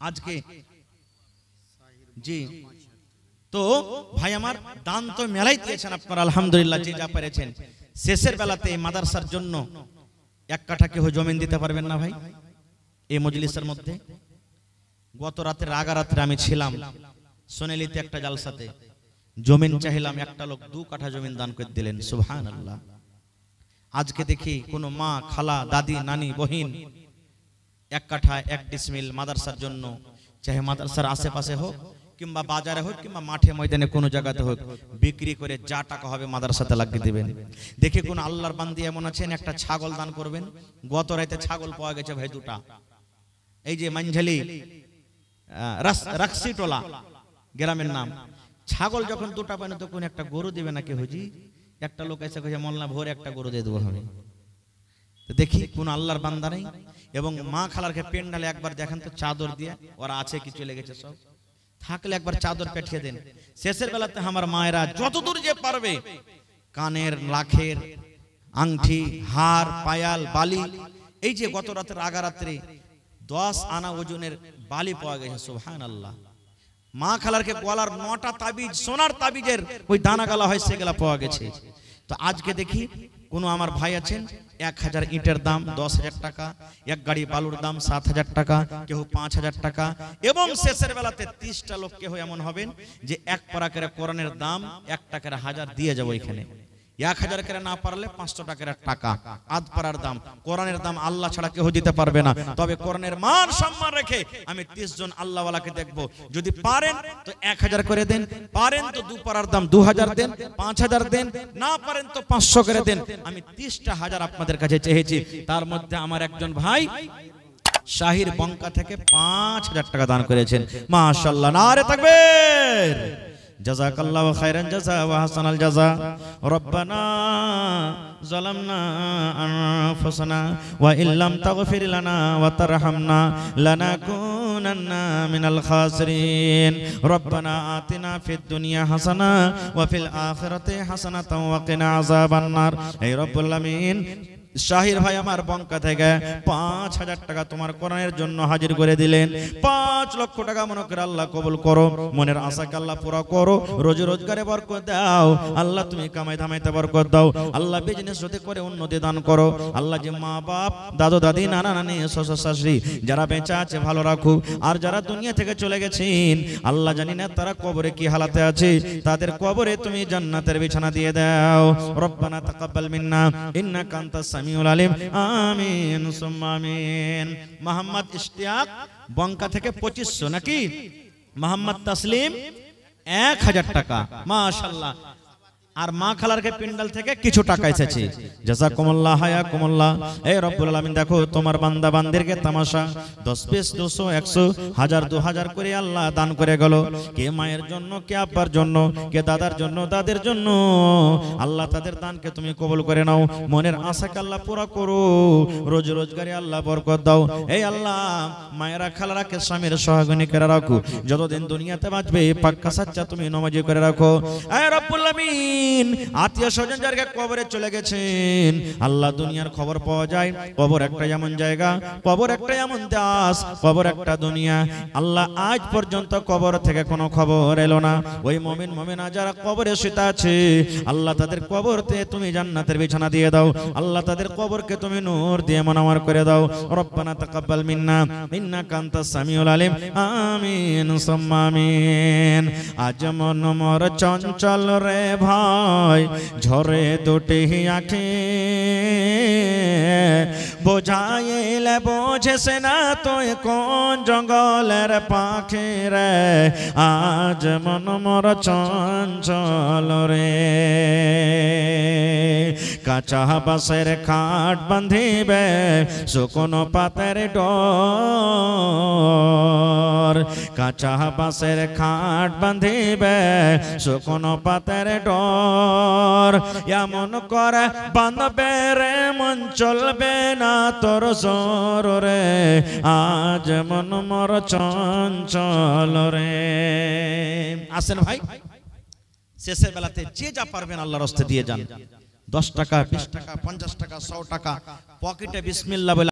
আজকে জি, তো ভাই আমার দান তো মেলাই দিয়েছেন আপনারা আলহামদুলিল্লাহ, যে যা পেরেছেন। শেষের বেলাতে এই মাদ্রাসার জন্য 1 কাঠা কেউ জমিন দিতে পারবেন না ভাই এই মজলিসের মধ্যে? গত রাতে রাগারাত্রে আমি ছিলাম সোনালিতে একটা জালসাতে, জমিন চাইলাম, একটা লোক 2 কাঠা জমিন দান করে দিলেন। সুবহানাল্লাহ। আজকে দেখি কোনো মা, খালা, দাদি, নানি, বহিন 1 কাঠা 1 ডিসমিল মাদ্রাসার জন্য, চাহে মাদ্রাসার আশেপাশে হোক কিংবা বাজারে হোক কিংবা মাঠে ময়দানে কোনো জায়গাতে হোক, বিক্রি করে যা টাকা হবে মাদ্রাসাতে লাগিয়ে দিবেন। দেখি কোন আল্লাহর বান্দি এমন আছেন একটা ছাগল দান করবেন। গত রাতে ছাগল পাওয়া গেছে ভাই 2টা, এই যে মানঝালি রাকসিটোলা গ্রামের নাম। ছাগল যখন 2টা পান তখন একটা গরু দিবে নাকি হুজি? একটা লোক এসে কইছে মোল্লা ভোরে একটা গরু দিয়ে দেবো আমি। তো দেখি কোন আল্লাহর বান্দা নেই এবং মা খালারকে পেন্ডালে একবার দেখেন তো চাদর দিয়ে, ওরা আছে কি চলে গেছে সব, থাকলে একবার চাদর পেঠিয়ে দেন। শেষের বেলাতে আমার মায়েরা যতদূর যে পারবে কানের, লাখের আংটি, হার, পায়াল, বালি, এই যে গত রাতের আগারাত্রে 10 আনা ওজনের বালি পাওয়া গেছে, সুবহানাল্লাহ। মা খালারকে গলার 9টা তাবিজ, সোনার তাবিজের ওই দানা গালা হয়, সেগুলা পাওয়া গেছে। তো আজকে দেখি কোন আমার ভাই আছেন 1000 ইটের দাম 10,000 টাকা, এক গাড়ি বালুর দাম 7,000 টাকা, কেউ 5,000 টাকা, এবং শেষের বেলাতে 30টা লোক কেউ এমন হবেন যে এক পারা করে কোরআনের দাম 1 টাকার 1000 দিয়ে যাবো এখানে। 1000 করে না পারলে 500 টাকার টাকা আধ পারার দাম। কোরআনের দাম আল্লাহ ছাড়া কেউ দিতে পারবে না। তবে কোরআনের মান সম্মান রেখে আমি 30 জন আল্লাহওয়ালাকে দেখব, যদি পারেন তো 1000 করে দেন, পারেন তো 2 পারার দাম 2000 দেন, 5000 দেন, না পারেন তো 500 করে দেন। আমি 30টা হাজার আপনাদের কাছে চেয়েছি। তার মধ্যে আমার একজন ভাই শাহির বঙ্কা থেকে 5000 টাকা দান করেছেন, মাশাআল্লাহ, নারে তাকবীর। জাযাকাল্লাহু খাইরান জাযা ওয়া হাসানাল জাযা। রব্বানা যালামনা আনফুসানা ওয়া ইল্লাম তাগফির লানা ওয়া তারহামনা লানাকুনান্না মিনাল খাসিরিন। রব্বানা আতিনা ফিদ দুনিয়া হাসানা ওয়া ফিল আখিরাতি হাসানাতাও ওয়া কিনা আযাবান নার। হে রব্বুল আমিন, শাহির ভাই আমার বঙ্কা থেকে 5000 টাকা তোমার কোরআনের জন্য হাজির করে দিলেন। 5 লক্ষ টাকা মনে করে আল্লাহ কবুল করো, মনের আশাকে আল্লাহ পুরা করো, রোজি রোজগারে বরকত দাও আল্লাহ, তুমি কামাই ধামাইতে বরকত দাও আল্লাহ, বিজনেস হতে করে উন্নতি দান করো আল্লাহ। যে মা বাপ, দাদু দাদি, নানা নানি, শ্বশুর শাশুড়ি যারা বেঁচে আছে ভালো রাখো, আর যারা দুনিয়া থেকে চলে গেছেন আল্লাহ জানি না তারা কবরে কি হালাতে আছে, তাদের কবরে তুমি জান্নাতের বিছানা দিয়ে দাও। রব্বানা তাকাব্বাল মিন্না ইন্নাকা আনতাস সামিউল আলিম, আমিন সুম্মা আমিন। মোহাম্মদ ইশতিয়াক বঙ্কা থেকে 2500 নাকি, মোহাম্মদ তাসলিম 1000 টাকা, মাশাআল্লাহ। আর মা খালারকে পিন্ডাল থেকে কিছু টাকা এসেছে, জাযাকুমুল্লাহ হায়াকুমুল্লাহ। এই রব্বুল আলামিন দেখো তোমার বান্দা বান্দিরকে তামাশা, 10 পিস 200 100 1000 2000 করে আল্লাহ দান করে গেল। কে মায়ের জন্য, কে আব্বার জন্য, কে দাদার জন্য, দাদের জন্য, আল্লাহ তাদের দানকে তুমি কবুল করে নাও, মনের আশাকে আল্লাহ পুরা করো, রোজি রোজগারে আল্লাহ বরকত দাও। এই আল্লাহ মায়েরা খালারাকে স্বামীর সহাগনী করে রাখো, যতদিন দুনিয়াতে বাঁচবে পাক্কা সাচ্চা তুমি নামাজি করে রাখো। এই রব্বুল আমিন, আত্মীয় স্বজন যারা কবরে চলে গেছেন আল্লাহ, দুনিয়ার খবর পাওয়া যায়, কবর একটা এমন জায়গা, কবর একটা এমন দাস, কবর একটা দুনিয়া আল্লাহ। আজ পর্যন্ত কবর থেকে কোনো খবর এলো না। ওই মুমিন মুমিনা যারা কবরে শুয়ে আছে আল্লাহ, তাদের কবরতে তুমি জান্নাতের বিছানা দিয়ে দাও আল্লাহ, তাদের কবরকে তুমি নূর দিয়ে মুনাওয়ার করে দাও। রব্বানা তাকাব্বাল মিন্না ইন্নাকা আনতাস সামিউল আলিম, আমিন সুম্মা আমিন। আজ মন মোর চঞ্চল রে ভাই, ঝরে দুটি আঁখি, বোঝাইলে বোঝেস না তুই কোন জঙ্গলের পাখি রে, আজ মন মোর চঞ্চল রে। কাঁচা বাঁশের খাট বাঁধিবে শুকনো পাতের ডোর, কাঁচা বাঁশের খাট বাঁধিবে শুকনো পাতের ডোর, এমন করে বাঁধবে রে মন চলবে না তোর জোর রে, আজ মন মোর চঞ্চল রে। আসেন ভাই, শেষের বেলাতে যে যা পারবেন আল্লাহর রাস্তায় দিয়ে যান। 10 টাকা, 20 টাকা, 50 টাকা, 100 টাকা পকেটে বিসমিল্লাহ বলে